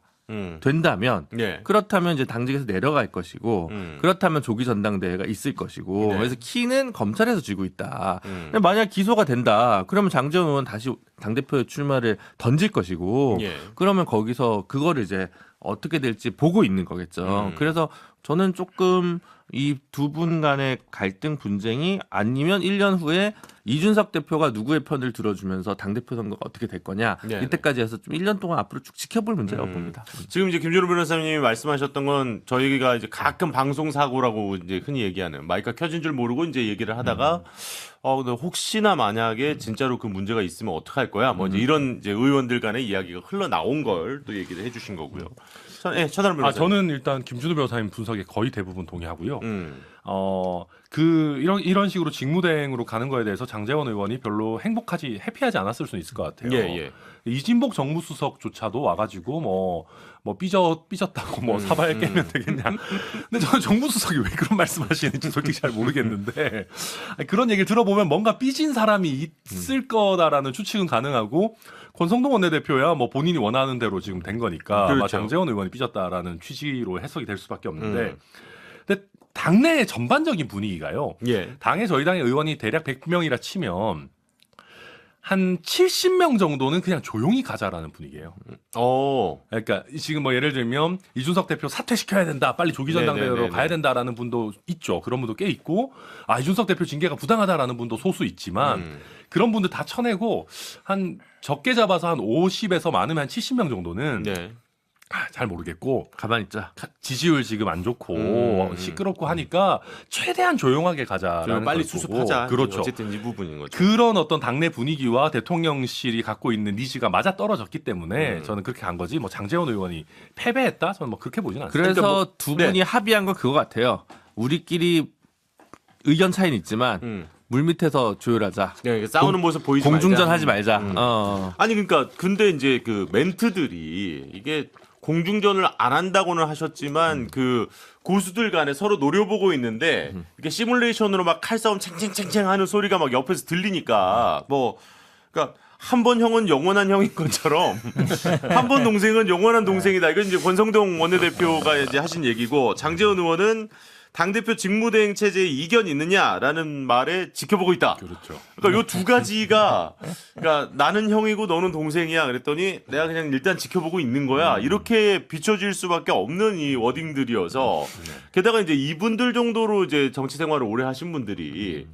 된다면 네. 그렇다면 이제 당직에서 내려갈 것이고 그렇다면 조기 전당대회가 있을 것이고 네. 그래서 키는 검찰에서 쥐고 있다. 근데 만약 기소가 된다. 그러면 장제원 의원 다시 당대표 출마를 던질 것이고 예. 그러면 거기서 그거를 이제 어떻게 될지 보고 있는 거겠죠. 그래서 저는 조금 이 두 분 간의 갈등 분쟁이 아니면 1년 후에 이준석 대표가 누구의 편을 들어주면서 당대표 선거가 어떻게 될 거냐 네. 이때까지 해서 좀 1년 동안 앞으로 쭉 지켜볼 문제라고 봅니다. 지금 이제 김준호 변호사님이 말씀하셨던 건 저희가 이제 가끔 방송 사고라고 이제 흔히 얘기하는 마이크가 켜진 줄 모르고 이제 얘기를 하다가 근데 혹시나 만약에 진짜로 그 문제가 있으면 어떡할 거야? 뭐 이제 이런 이제 의원들 간의 이야기가 흘러나온 걸 또 얘기를 해주신 거고요. 차다른 변호사. 저는 일단 김준호 변호사님 분석에 거의 대부분 동의하고요. 이런 식으로 직무대행으로 가는 거에 대해서 장제원 의원이 별로 해피하지 않았을 수는 있을 것 같아요. 예. 이진복 정무수석조차도 와가지고 뭐 삐졌다고 뭐 사발 깨면 되겠냐. 근데 저는 정무수석이 왜 그런 말씀하시는지 솔직히 잘 모르겠는데 그런 얘기를 들어보면 뭔가 삐진 사람이 있을 거다라는 추측은 가능하고 권성동 원내대표야 뭐 본인이 원하는 대로 지금 된 거니까 아마 그렇죠. 장제원 의원이 삐졌다라는 취지로 해석이 될 수밖에 없는데 근데 당내의 전반적인 분위기가요. 예. 당에 저희 당의 의원이 대략 100명이라 치면 한 70명 정도는 그냥 조용히 가자라는 분위기예요. 그러니까 지금 뭐 예를 들면 이준석 대표 사퇴시켜야 된다. 빨리 조기 전당대회로 네네네네. 가야 된다라는 분도 있죠. 그런 분도 꽤 있고 이준석 대표 징계가 부당하다라는 분도 소수 있지만 그런 분들 다 쳐내고 한 적게 잡아서 한 50에서 많으면 한 70명 정도는 네. 잘 모르겠고 가만히 있자. 지지율 지금 안 좋고 시끄럽고 하니까 최대한 조용하게 가자라는 빨리 걸 수습하자. 보고. 그렇죠. 어쨌든 이 부분인 거죠. 그런 어떤 당내 분위기와 대통령실이 갖고 있는 니즈가 맞아 떨어졌기 때문에 저는 그렇게 한 거지. 뭐 장제원 의원이 패배했다? 저는 뭐 그렇게 보지는 않습니다. 그래서 그러니까 뭐- 두 분이 합의한 건 그거 같아요. 우리끼리 의견 차이는 있지만 물 밑에서 조율하자. 네, 싸우는 모습 보이지 공중전 말자. 하지 말자. 아니 아니 그러니까 근데 이제 그 멘트들이 이게 공중전을 안 한다고는 하셨지만 그 고수들 간에 서로 노려보고 있는데 이렇게 시뮬레이션으로 막 칼싸움 챙챙챙챙 하는 소리가 막 옆에서 들리니까 뭐 그러니까 한 번 형은 영원한 형인 것처럼 한 번 동생은 영원한 동생이다. 이건 이제 권성동 원내대표가 이제 하신 얘기고 장제원 의원은 당대표 직무대행 체제에 이견이 있느냐라는 말에 지켜보고 있다. 그렇죠. 그러니까 요 두 가지가 그러니까 나는 형이고 너는 동생이야 그랬더니 내가 그냥 일단 지켜보고 있는 거야. 이렇게 비춰질 수밖에 없는 이 워딩들이어서 게다가 이제 이분들 정도로 이제 정치 생활을 오래 하신 분들이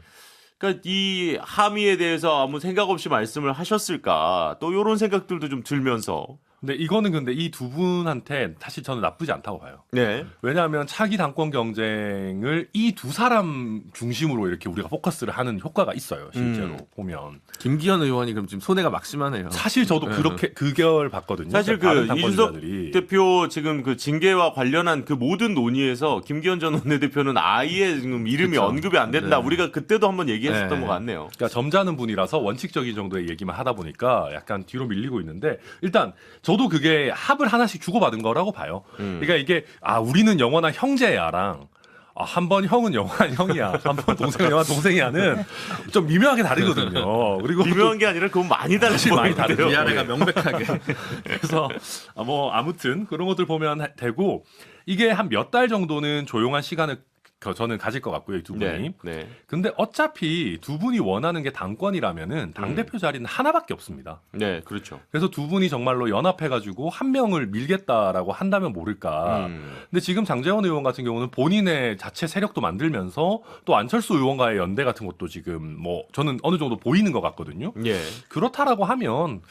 그러니까 이 함의에 대해서 아무 생각 없이 말씀을 하셨을까 또 이런 생각들도 좀 들면서 근데 이거는 근데 이 두 분한테 사실 저는 나쁘지 않다고 봐요. 네. 왜냐하면 차기 당권 경쟁을 이 두 사람 중심으로 이렇게 우리가 포커스를 하는 효과가 있어요. 실제로 보면. 김기현 의원이 그럼 지금 손해가 막심하네요. 사실 저도 그렇게 그 결 봤거든요. 사실 다른 그 이준석 당권자들이. 대표 지금 그 징계와 관련한 그 모든 논의에서 김기현 전 원내대표는 아예 지금 이름이 그쵸. 언급이 안 된다. 네. 우리가 그때도 한번 얘기했었던 네. 것 같네요. 그러니까 점잖은 분이라서 원칙적인 정도의 얘기만 하다 보니까 약간 뒤로 밀리고 있는데 일단 저도 그게 합을 하나씩 주고받은 거라고 봐요. 그러니까 이게 우리는 영원한 형제야랑 한 번 형은 영원한 형이야, 한 번 동생은 영원한 동생이야는 좀 미묘하게 다르거든요. 그리고 미묘한 게 아니라 그건 많이 다르지 많이 다르죠. 위아래가 명백하게. 그래서 뭐 아무튼 그런 것들 보면 되고 이게 한 몇 달 정도는 조용한 시간을 저는 가질 것 같고요, 이 두 분이. 네. 네. 근데 어차피 두 분이 원하는 게 당권이라면은 당대표 자리는 하나밖에 없습니다. 네, 그렇죠. 그래서 두 분이 정말로 연합해가지고 한 명을 밀겠다라고 한다면 모를까. 근데 지금 장제원 의원 같은 경우는 본인의 자체 세력도 만들면서 또 안철수 의원과의 연대 같은 것도 지금 뭐 저는 어느 정도 보이는 것 같거든요. 예. 그렇다라고 하면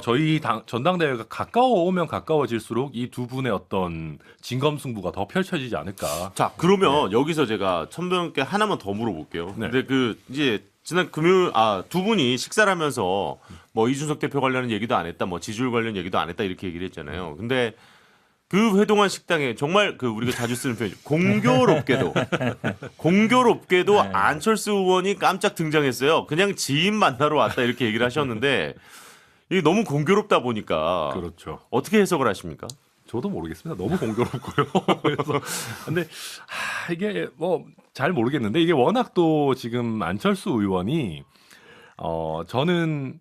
저희 전당대회가 가까워오면 가까워질수록 이 두 분의 어떤 진검승부가 더 펼쳐지지 않을까. 자, 그러면 여기서 제가 천병께 하나만 더 물어볼게요. 네. 근데 그 이제 지난 금요일 두 분이 식사를 하면서 뭐 이준석 대표 관련 얘기도 안 했다, 뭐 지지율 관련 얘기도 안 했다 이렇게 얘기를 했잖아요. 근데 그 회동한 식당에 정말 그 우리가 자주 쓰는 표현 공교롭게도 안철수 의원이 깜짝 등장했어요. 그냥 지인 만나러 왔다 이렇게 얘기를 하셨는데 이게 너무 공교롭다 보니까 그렇죠. 어떻게 해석을 하십니까? 저도 모르겠습니다. 너무 공교롭고요. 그래서 근데 이게 뭐 잘 모르겠는데 이게 워낙 또 지금 안철수 의원이 저는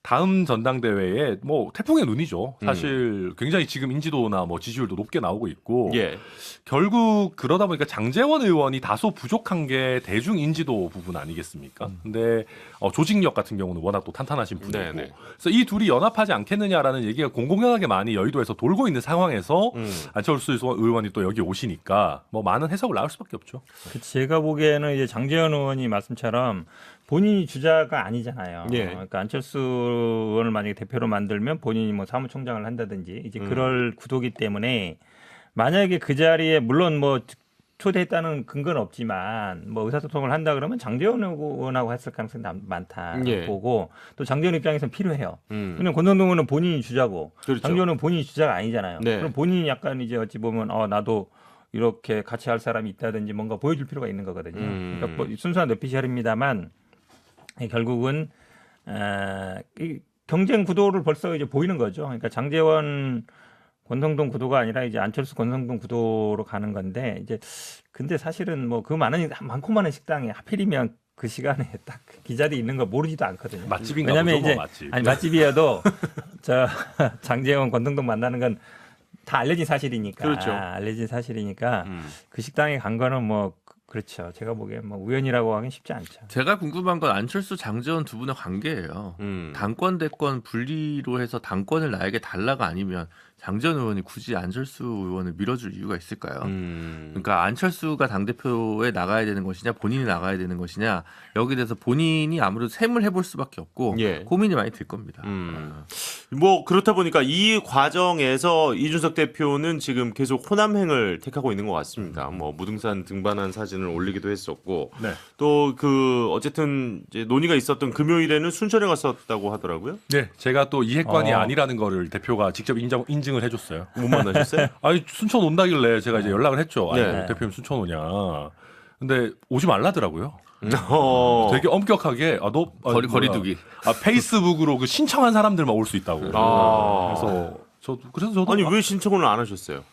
다음 전당대회에 뭐 태풍의 눈이죠. 사실 굉장히 지금 인지도나 뭐 지지율도 높게 나오고 있고 예. 결국 그러다 보니까 장제원 의원이 다소 부족한 게 대중 인지도 부분 아니겠습니까? 근데 조직력 같은 경우는 워낙 또 탄탄하신 분이고 네네. 그래서 이 둘이 연합하지 않겠느냐라는 얘기가 공공연하게 많이 여의도에서 돌고 있는 상황에서 안철수 의원이 또 여기 오시니까 뭐 많은 해석을 나올 수밖에 없죠. 제가 보기에는 이제 장제원 의원이 말씀처럼 본인이 주자가 아니잖아요. 예. 그러니까 안철수 의원을 만약에 대표로 만들면 본인이 뭐 사무총장을 한다든지 이제 그럴 구도기 때문에 만약에 그 자리에 물론 뭐 초대했다는 근거는 없지만 뭐 의사소통을 한다 그러면 장제원 의원하고 했을 가능성이 많다 예. 보고 또 장제원 입장에서는 필요해요. 음. 권성동 의원은 본인이 주자고 그렇죠. 장제원은 본인이 주자가 아니잖아요. 네. 그럼 본인이 약간 이제 어찌 보면 나도 이렇게 같이 할 사람이 있다든지 뭔가 보여줄 필요가 있는 거거든요. 그러니까 뭐 순수한 뇌피셜입니다만 결국은 이 경쟁 구도를 벌써 이제 보이는 거죠. 그러니까 장제원 권성동 구도가 아니라 이제 안철수 권성동 구도로 가는 건데 이제 근데 사실은 뭐 그 많고 많은 식당에 하필이면 그 시간에 딱 기자들이 있는 거 모르지도 않거든요. 맛집인가 왜냐면 보죠, 이제 뭐 맛집. 아니 맛집이어도 저 장제원 권성동 만나는 건 다 알려진 사실이니까. 그렇죠. 알려진 사실이니까 그 식당에 간 거는 뭐 그렇죠. 제가 보기엔 뭐 우연이라고 하긴 쉽지 않죠. 제가 궁금한 건 안철수 장제원 두 분의 관계예요. 당권 대권 분리로 해서 당권을 나에게 달라가 아니면 장재원 의원이 굳이 안철수 의원을 밀어줄 이유가 있을까요? 그러니까 안철수가 당대표에 나가야 되는 것이냐 본인이 나가야 되는 것이냐 여기에 대해서 본인이 아무래도 셈을 해볼 수밖에 없고 예. 고민이 많이 들 겁니다. 뭐 그렇다 보니까 이 과정에서 이준석 대표는 지금 계속 호남행을 택하고 있는 것 같습니다. 뭐 무등산 등반한 사진을 올리기도 했었고 네. 또 그 어쨌든 이제 논의가 있었던 금요일에는 순천에 갔었다고 하더라고요. 네, 제가 또 이핵관이 아니라는 거를 대표가 직접 인증을 해줬어요. 못 만나셨어요? 아니 순천 온다길래 제가 이제 연락을 했죠. 아니, 네. 대표님 순천 오냐. 근데 오지 말라더라고요. 되게 엄격하게 거리두기. 페이스북으로 그 신청한 사람들만 올 수 있다고. 그래서 저도 아니 왜 신청을 안 하셨어요?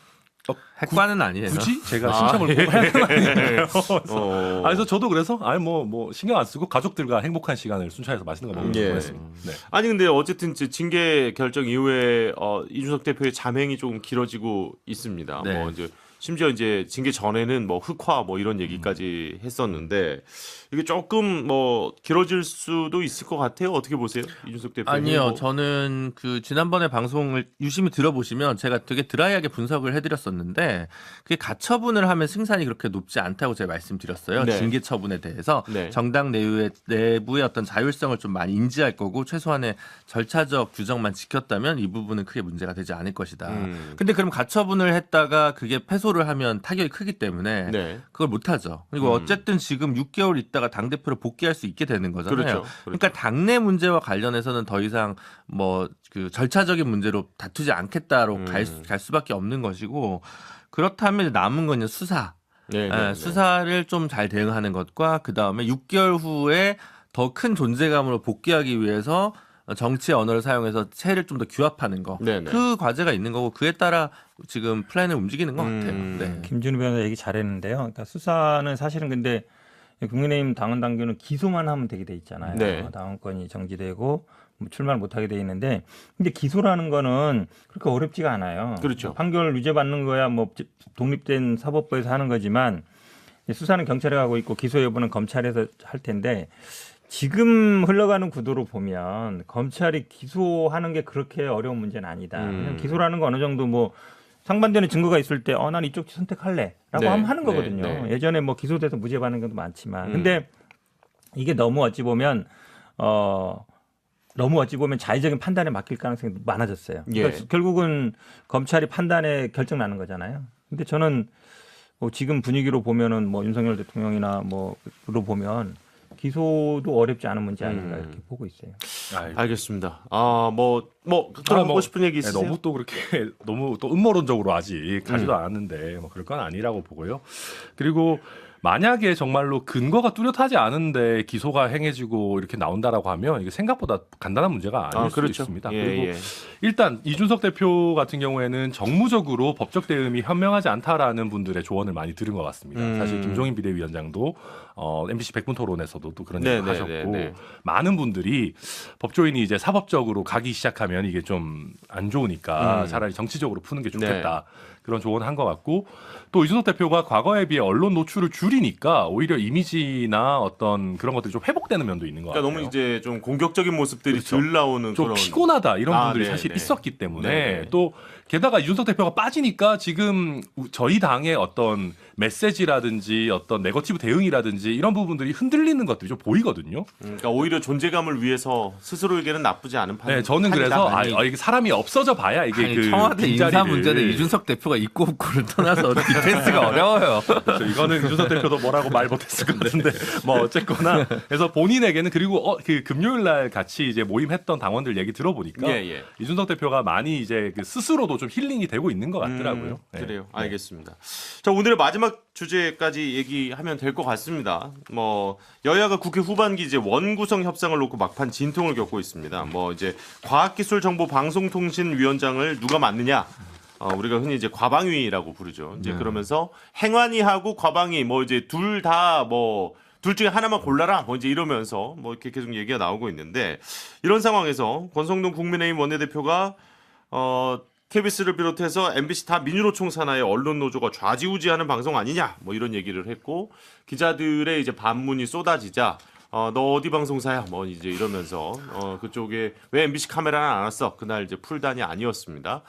핵관은 아니에요. 굳이 제가 신청을 꼭 해야 되나요? 어. 그래서 저도 그래서 아니 뭐 신경 안 쓰고 가족들과 행복한 시간을 순천에서 맛있는 거 먹으려고 예. 했습니다. 네. 아니 근데 어쨌든 이제 징계 결정 이후에 이준석 대표의 잠행이 조금 길어지고 있습니다. 네. 뭐 이제 심지어 이제 징계 전에는 뭐 흑화 뭐 이런 얘기까지 했었는데 이게 조금 뭐 길어질 수도 있을 것 같아요. 어떻게 보세요, 이준석 대표? 아니요, 저는 그 지난번에 방송을 유심히 들어보시면 제가 되게 드라이하게 분석을 해드렸었는데 그게 가처분을 하면 승산이 그렇게 높지 않다고 제가 말씀드렸어요. 네. 징계 처분에 대해서 네. 정당 내부의 어떤 자율성을 좀 많이 인지할 거고 최소한의 절차적 규정만 지켰다면 이 부분은 크게 문제가 되지 않을 것이다. 근데 그럼 가처분을 했다가 그게 패소를 하면 타격이 크기 때문에 네. 그걸 못하죠. 그리고 어쨌든 지금 6개월 있다가 당대표로 복귀할 수 있게 되는 거잖아요. 그렇죠. 그러니까 당내 문제와 관련해서는 더 이상 뭐 그 절차적인 문제로 다투지 않겠다로 갈 수밖에 없는 것이고 그렇다면 남은 건 이제 수사. 네, 예, 수사를 좀 잘 대응하는 것과 그 다음에 6개월 후에 더 큰 존재감으로 복귀하기 위해서 정치의 언어를 사용해서 체를 좀 더 규합하는 거. 네네. 그 과제가 있는 거고 그에 따라 지금 플랜을 움직이는 것 같아요. 네. 김준우 변호사 얘기 잘했는데요. 그러니까 수사는 사실은 근데 국민의힘 당원 당규는 기소만 하면 되게 돼 있잖아요. 네. 당원권이 정지되고 뭐 출마를 못하게 돼 있는데 근데 기소라는 거는 그렇게 어렵지가 않아요. 그렇죠. 판결 유죄 받는 거야 뭐 독립된 사법부에서 하는 거지만 수사는 경찰에 가고 있고 기소 여부는 검찰에서 할 텐데 지금 흘러가는 구도로 보면 검찰이 기소하는 게 그렇게 어려운 문제는 아니다. 그냥 기소라는 거 어느 정도 뭐 상반되는 증거가 있을 때 난 이쪽 선택할래라고 네, 하면 하는 네, 거거든요. 네. 예전에 뭐 기소돼서 무죄 받는 것도 많지만 근데 이게 너무 어찌 보면 자의적인 판단에 맡길 가능성이 많아졌어요. 그러니까 예. 결국은 검찰이 판단에 결정 나는 거잖아요. 근데 저는 뭐 지금 분위기로 보면은 뭐 윤석열 대통령이나 뭐로 보면 기소도 어렵지 않은 문제 아닌가 이렇게 보고 있어요. 알겠습니다. 뭐 하고 싶은 얘기 있으세요? 너무 또 그렇게 너무 또 음모론적으로 아직 가지도 않았는데 뭐 그럴 건 아니라고 보고요. 그리고 만약에 정말로 근거가 뚜렷하지 않은데 기소가 행해지고 이렇게 나온다라고 하면 이게 생각보다 간단한 문제가 아닐 수도 그렇죠. 있습니다. 예, 그리고 예. 일단 이준석 대표 같은 경우에는 정무적으로 법적 대응이 현명하지 않다라는 분들의 조언을 많이 들은 것 같습니다. 사실 김종인 비대위원장도 MBC 백분 토론에서도 또 그런 얘기를 하셨고 많은 분들이 법조인이 이제 사법적으로 가기 시작하면 이게 좀 안 좋으니까 차라리 정치적으로 푸는 게 좋겠다. 그런 조언을 한 것 같고 또 이준석 대표가 과거에 비해 언론 노출을 줄이니까 오히려 이미지나 어떤 그런 것들이 좀 회복되는 면도 있는 것 그러니까 같아요. 너무 이제 좀 공격적인 모습들이 그렇죠. 덜 나오는 좀 그런 피곤하다 이런 분들이 네, 사실 네. 있었기 때문에 네. 또 게다가 이준석 대표가 빠지니까 지금 저희 당의 어떤 메시지라든지 어떤 네거티브 대응이라든지 이런 부분들이 흔들리는 것들이 좀 보이거든요. 그러니까 오히려 존재감을 위해서 스스로에게는 나쁘지 않은 판. 네, 저는 그래서 이게 사람이 없어져 봐야 이게 아니, 그 청와대 인사 빈자리를- 문제는 이준석 대표가 있고 없고를 떠나서 디펜스가 어려워요. 그렇죠. 이거는 이준석 대표도 뭐라고 말 못했을 것 같은데 뭐 어쨌거나 그래서 본인에게는 그리고 그 금요일 날 같이 이제 모임했던 당원들 얘기 들어보니까 예. 이준석 대표가 많이 이제 그 스스로도 좀 힐링이 되고 있는 것 같더라고요. 네. 그래요. 알겠습니다. 자, 오늘의 마지막 주제까지 얘기하면 될 것 같습니다. 뭐 여야가 국회 후반기 이제 원구성 협상을 놓고 막판 진통을 겪고 있습니다. 뭐 이제 과학기술정보방송통신위원장을 누가 맡느냐? 우리가 흔히 이제 과방위라고 부르죠. 이제 그러면서 행안위하고 과방위 뭐 이제 둘 중에 하나만 골라라 뭐 이제 이러면서 뭐 이렇게 계속 얘기가 나오고 있는데 이런 상황에서 권성동 국민의힘 원내대표가 KBS를 비롯해서 MBC 다 민주노총 산하의 언론 노조가 좌지우지하는 방송 아니냐 뭐 이런 얘기를 했고 기자들의 이제 반문이 쏟아지자 너 어디 방송사야? 뭐 이제 이러면서 그쪽에 왜 MBC 카메라는 안 왔어? 그날 이제 풀단이 아니었습니다.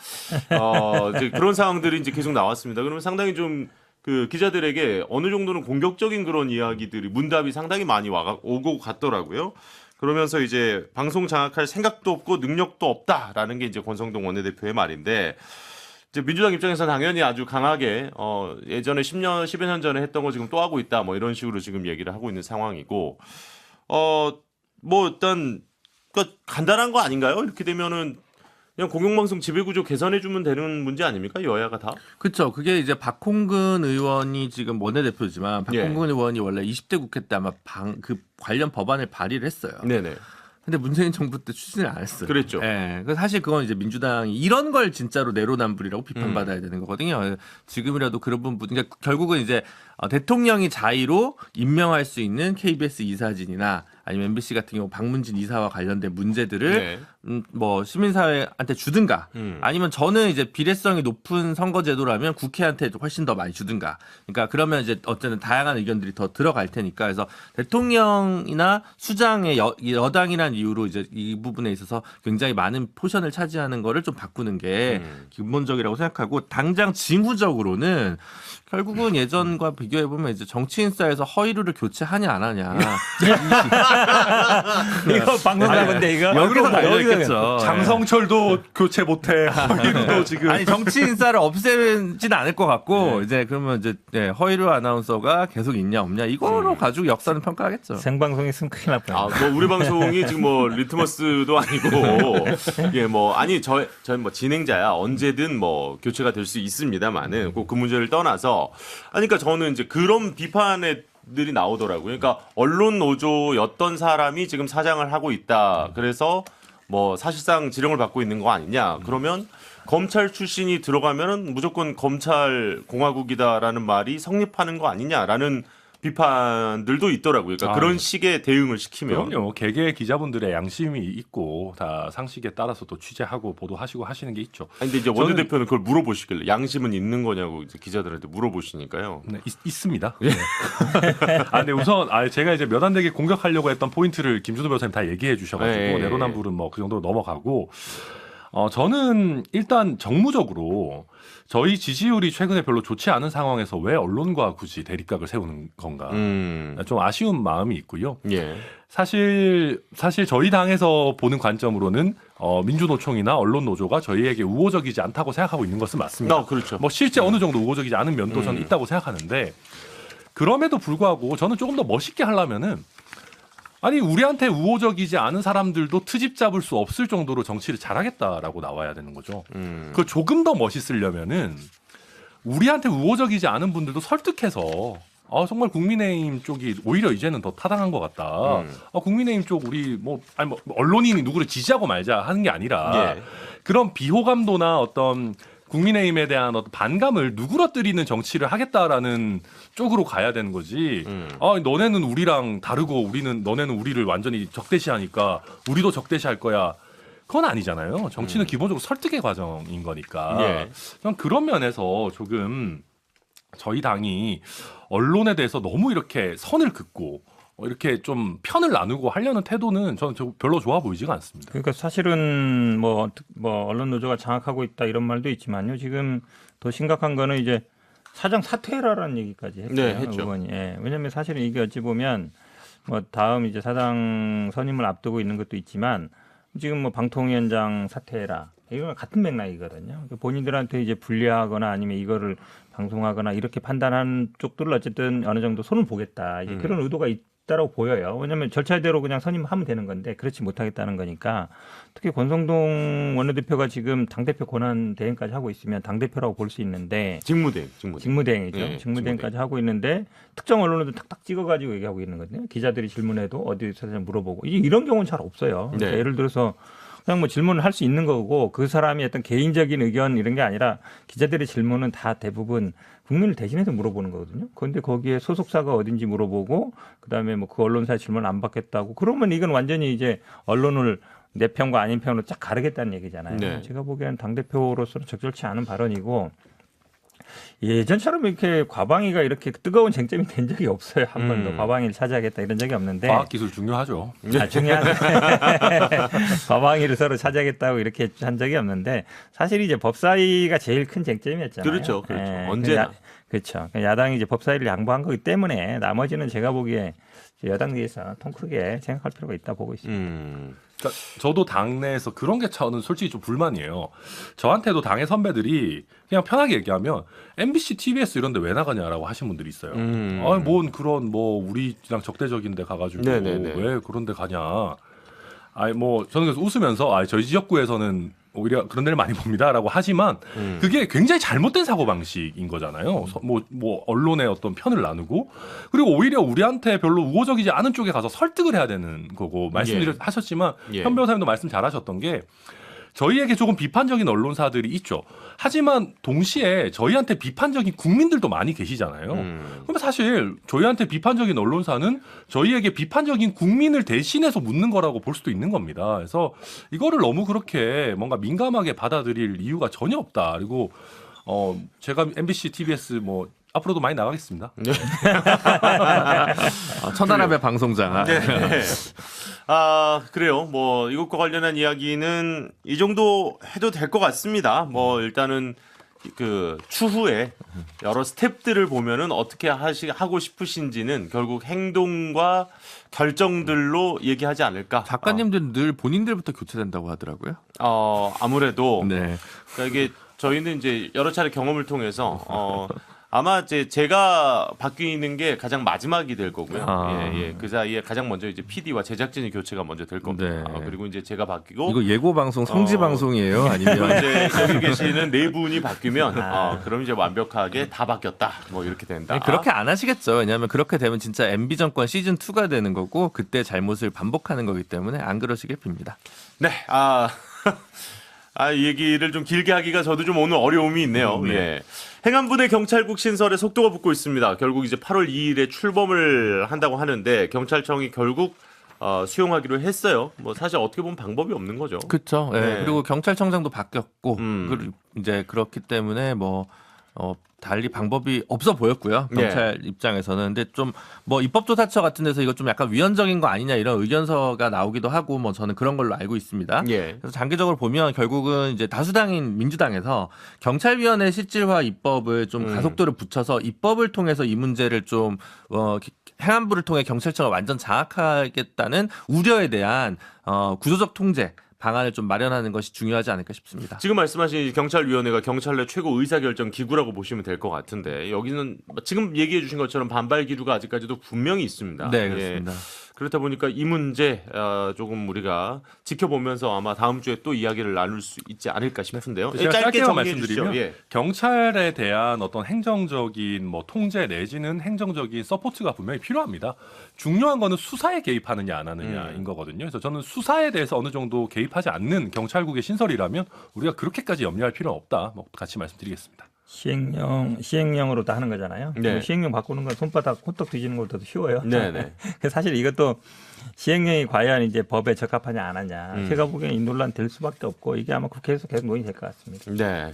이제 그런 상황들이 이제 계속 나왔습니다. 그러면 상당히 좀 그 기자들에게 어느 정도는 공격적인 그런 이야기들이 문답이 상당히 많이 오고 갔더라고요. 그러면서 이제 방송 장악할 생각도 없고 능력도 없다라는 게 이제 권성동 원내대표의 말인데 이제 민주당 입장에서 당연히 아주 강하게 예전에 10여 년 전에 했던 거 지금 또 하고 있다 뭐 이런 식으로 지금 얘기를 하고 있는 상황이고 뭐 일단 그러니까 간단한 거 아닌가요? 이렇게 되면은 그냥 공영방송 지배구조 개선해주면 되는 문제 아닙니까? 여야가 다? 그렇죠. 그게 이제 박홍근 의원이 지금 원내대표지만 박홍근 예. 의원이 원래 20대 국회 때 아마 그 관련 법안을 발의를 했어요. 네네. 근데 문재인 정부 때 추진을 안 했어요. 그랬죠. 예. 그래서 사실 그건 이제 민주당이 이런 걸 진짜로 내로남불이라고 비판받아야 되는 거거든요. 지금이라도 그런 부분, 그러니까 결국은 이제 대통령이 자의로 임명할 수 있는 KBS 이사진이나 아니면 MBC 같은 경우 박문진 이사와 관련된 문제들을 네. 뭐 시민사회한테 주든가 아니면 저는 이제 비례성이 높은 선거제도라면 국회한테 훨씬 더 많이 주든가. 그러니까 그러면 이제 어쨌든 다양한 의견들이 더 들어갈 테니까 그래서 대통령이나 수장의 여당이라는 이유로 이제 이 부분에 있어서 굉장히 많은 포션을 차지하는 거를 좀 바꾸는 게 기본적이라고 생각하고 당장 징후적으로는 결국은 예전과 비교해 보면 이제 정치인사에서 허위를 교체하냐 안 하냐 이거 방송사건데 이거 여기서 달려있겠죠. 장성철도 교체 못해. 허위로도 지금. 아니 정치인사를 없애지는 않을 것 같고 이제 그러면 이제 허위루 아나운서가 계속 있냐 없냐 이거로 가지고 역사는 평가하겠죠. 생방송에 있으면 큰일 날 뻔했어요. 뭐 우리 방송이 지금 뭐 리트머스도 아니고 예, 뭐 아니 저희 뭐 진행자야 언제든 뭐 교체가 될 수 있습니다만은 그 문제를 떠나서 아니 그러니까 저는 이제 그런 비판들이 나오더라고요. 그러니까 언론 노조였던 사람이 지금 사장을 하고 있다. 그래서 뭐 사실상 지령을 받고 있는 거 아니냐. 그러면 검찰 출신이 들어가면은 무조건 검찰 공화국이다라는 말이 성립하는 거 아니냐라는 비판들도 있더라고요. 그러니까 그런 식의 대응을 시키면. 그럼요. 개개 기자분들의 양심이 있고 다 상식에 따라서 또 취재하고 보도하시고 하시는 게 있죠. 아니, 근데 이제 원내대표는 그걸 물어보시길래 양심은 있는 거냐고 이제 기자들한테 물어보시니까요. 네, 있습니다. 네. 근데 우선 제가 이제 몇 안 되게 공격하려고 했던 포인트를 김준호 변호사님 다 얘기해 주셔가지고 네. 내로남불은 뭐 그 정도로 넘어가고 저는 일단 정무적으로 저희 지지율이 최근에 별로 좋지 않은 상황에서 왜 언론과 굳이 대립각을 세우는 건가 좀 아쉬운 마음이 있고요. 예. 사실 저희 당에서 보는 관점으로는 민주노총이나 언론노조가 저희에게 우호적이지 않다고 생각하고 있는 것은 맞습니다. 그렇죠. 뭐 실제 어느 정도 우호적이지 않은 면도 저는 있다고 생각하는데 그럼에도 불구하고 저는 조금 더 멋있게 하려면은 아니 우리한테 우호적이지 않은 사람들도 트집 잡을 수 없을 정도로 정치를 잘하겠다라고 나와야 되는 거죠. 그 조금 더 멋있으려면은 우리한테 우호적이지 않은 분들도 설득해서 정말 국민의힘 쪽이 오히려 이제는 더 타당한 것 같다. 국민의힘 쪽 우리 뭐 언론인이 누구를 지지하고 말자 하는 게 아니라 예. 그런 비호감도나 어떤 국민의힘에 대한 어떤 반감을 누그러뜨리는 정치를 하겠다라는 쪽으로 가야 되는 거지. 너네는 우리랑 다르고 너네는 우리를 완전히 적대시하니까 우리도 적대시할 거야. 그건 아니잖아요. 정치는 기본적으로 설득의 과정인 거니까. 예. 저는 그런 면에서 조금 저희 당이 언론에 대해서 너무 이렇게 선을 긋고 이렇게 좀 편을 나누고 하려는 태도는 저는 별로 좋아 보이지가 않습니다. 그러니까 사실은 뭐 언론 노조가 장악하고 있다 이런 말도 있지만요. 지금 더 심각한 거는 이제 사장 사퇴해라라는 얘기까지 했어요. 네, 했죠. 의원이. 예. 왜냐하면 사실은 이게 어찌 보면 뭐 다음 이제 사장 선임을 앞두고 있는 것도 있지만 지금 뭐 방통위원장 사퇴해라. 이건 같은 맥락이거든요. 그러니까 본인들한테 이제 불리하거나 아니면 이거를 방송하거나 이렇게 판단하는 쪽들을 어쨌든 어느 정도 손을 보겠다. 이제 그런 의도가 있다라고 보여요. 왜냐하면 절차대로 그냥 선임하면 되는 건데 그렇지 못하겠다는 거니까 특히 권성동 원내대표가 지금 당대표 권한 대행까지 하고 있으면 당대표라고 볼 수 있는데 직무대행이죠. 예, 직무대행까지 하고 있는데 특정 언론에도 탁탁 찍어가지고 얘기하고 있는 거거든요. 기자들이 질문해도 어디서 물어보고 이런 경우는 잘 없어요. 그러니까 네. 예를 들어서 그냥 뭐 질문을 할 수 있는 거고 그 사람이 어떤 개인적인 의견 이런 게 아니라 기자들의 질문은 다 대부분 국민을 대신해서 물어보는 거거든요. 그런데 거기에 소속사가 어딘지 물어보고 그다음에 뭐 그 언론사의 질문 안 받겠다고 그러면 이건 완전히 이제 언론을 내 편과 아닌 편으로 쫙 가르겠다는 얘기잖아요. 네. 제가 보기에는 당대표로서는 적절치 않은 발언이고 예전처럼 이렇게 과방위가 이렇게 뜨거운 쟁점이 된 적이 없어요. 한 번도 과방위를 차지하겠다 이런 적이 없는데. 과학기술 중요하죠. 중요한 과방위를 서로 차지하겠다고 이렇게 한 적이 없는데 사실 이제 법사위가 제일 큰 쟁점이었잖아요. 그렇죠. 예, 언제나. 그렇죠. 야당이 이제 법사위를 양보한 거기 때문에 나머지는 제가 보기에 여당 내에서 통 크게 생각할 필요가 있다 보고 있습니다. 그러니까 저도 당내에서 그런 게 저는 솔직히 좀 불만이에요. 저한테도 당의 선배들이 그냥 편하게 얘기하면 MBC, TBS 이런 데 왜 나가냐라고 하신 분들이 있어요. 뭔 그런 뭐 우리랑 적대적인 데 가가지고 네네네. 왜 그런 데 가냐. 뭐 저는 그래서 웃으면서 저희 지역구에서는 오히려 그런 데를 많이 봅니다라고 하지만 그게 굉장히 잘못된 사고방식인 거잖아요. 뭐 언론의 어떤 편을 나누고 그리고 오히려 우리한테 별로 우호적이지 않은 쪽에 가서 설득을 해야 되는 거고 하셨지만 현 변호사님도 말씀 잘하셨던 게 저희에게 조금 비판적인 언론사들이 있죠. 하지만 동시에 저희한테 비판적인 국민들도 많이 계시잖아요. 그러면 사실 저희한테 비판적인 언론사는 저희에게 비판적인 국민을 대신해서 묻는 거라고 볼 수도 있는 겁니다. 그래서 이거를 너무 그렇게 뭔가 민감하게 받아들일 이유가 전혀 없다. 그리고 제가 MBC, TBS 뭐 앞으로도 많이 나가겠습니다. 천안함의 방송장. 네. 그래요. 뭐 이것과 관련한 이야기는 이 정도 해도 될 것 같습니다. 뭐 일단은 그 추후에 여러 스텝들을 보면은 어떻게 하고 싶으신지는 결국 행동과 결정들로 얘기하지 않을까. 작가님들은 늘 본인들부터 교체된다고 하더라고요. 아무래도 네. 그러니까 이게 저희는 이제 여러 차례 경험을 통해서 아마 제가 바뀌는 게 가장 마지막이 될 거고요. 그 사이에 가장 먼저 이제 PD와 제작진의 교체가 먼저 될 겁니다. 네. 그리고 이제 제가 바뀌고 이거 예고 방송, 성지 방송이에요? 아니면 그리고 이제 여기 계시는 네 분이 바뀌면 그럼 이제 완벽하게 다 바뀌었다. 뭐 이렇게 된다. 그렇게 안 하시겠죠. 왜냐하면 그렇게 되면 진짜 MB 정권 시즌 2가 되는 거고 그때 잘못을 반복하는 거기 때문에 안 그러시길 빕니다. 네. 이 얘기를 좀 길게 하기가 저도 좀 오늘 어려움이 있네요. 예. 행안부대 경찰국 신설에 속도가 붙고 있습니다. 결국 이제 8월 2일에 출범을 한다고 하는데 경찰청이 결국 수용하기로 했어요. 뭐 사실 어떻게 보면 방법이 없는 거죠. 그렇죠. 네. 네. 그리고 경찰청장도 바뀌었고 이제 그렇기 때문에 뭐 달리 방법이 없어 보였고요. 경찰 입장에서는. 근데 좀 뭐 입법조사처 같은 데서 이거 좀 약간 위헌적인 거 아니냐 이런 의견서가 나오기도 하고 뭐 저는 그런 걸로 알고 있습니다. 그래서 장기적으로 보면 결국은 이제 다수당인 민주당에서 경찰위원회 실질화 입법을 좀 가속도를 붙여서 입법을 통해서 이 문제를 좀 행안부를 통해 경찰청을 완전 장악하겠다는 우려에 대한 구조적 통제 방안을 좀 마련하는 것이 중요하지 않을까 싶습니다. 지금 말씀하신 경찰위원회가 경찰 내 최고 의사결정 기구라고 보시면 될 것 같은데 여기는 지금 얘기해 주신 것처럼 반발 기류가 아직까지도 분명히 있습니다. 네, 그렇습니다. 그렇다 보니까 이 문제 조금 우리가 지켜보면서 아마 다음 주에 또 이야기를 나눌 수 있지 않을까 싶은데요. 제가 짧게 짧게만 정리해 주시죠. 말씀드리면 경찰에 대한 어떤 행정적인 뭐 통제 내지는 행정적인 서포트가 분명히 필요합니다. 중요한 거는 수사에 개입하느냐 안 하느냐인 거거든요. 그래서 저는 수사에 대해서 어느 정도 개입하지 않는 경찰국의 신설이라면 우리가 그렇게까지 염려할 필요는 없다. 뭐 같이 말씀드리겠습니다. 시행령으로 다 하는 거잖아요. 네. 시행령 바꾸는 건 손바닥 호떡 뒤지는 것보다 쉬워요. 네네. 사실 이것도 시행령이 과연 이제 법에 적합하냐 안 하냐. 제가 보기엔 이 논란 될 수밖에 없고 이게 아마 국회에서 계속 논의될 것 같습니다. 네.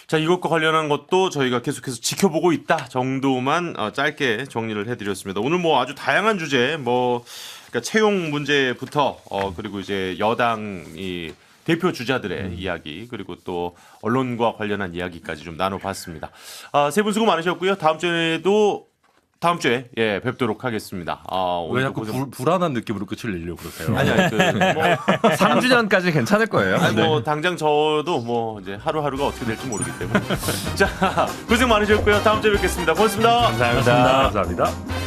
자, 이것과 관련한 것도 저희가 계속해서 지켜보고 있다 정도만 짧게 정리를 해드렸습니다. 오늘 뭐 아주 다양한 주제, 그러니까 채용 문제부터 그리고 이제 여당이 대표 주자들의 이야기 그리고 또 언론과 관련한 이야기까지 좀 나눠봤습니다. 세 분 수고 많으셨고요. 다음 주에 뵙도록 하겠습니다. 왜 자꾸 불안한 느낌으로 끝을 내려고 그러세요? 아니 3주년까지 괜찮을 거예요. 뭐 당장 저도 뭐 이제 하루하루가 어떻게 될지 모르기 때문에 자 고생 많으셨고요. 다음 주에 뵙겠습니다. 고맙습니다. 감사합니다. 감사합니다.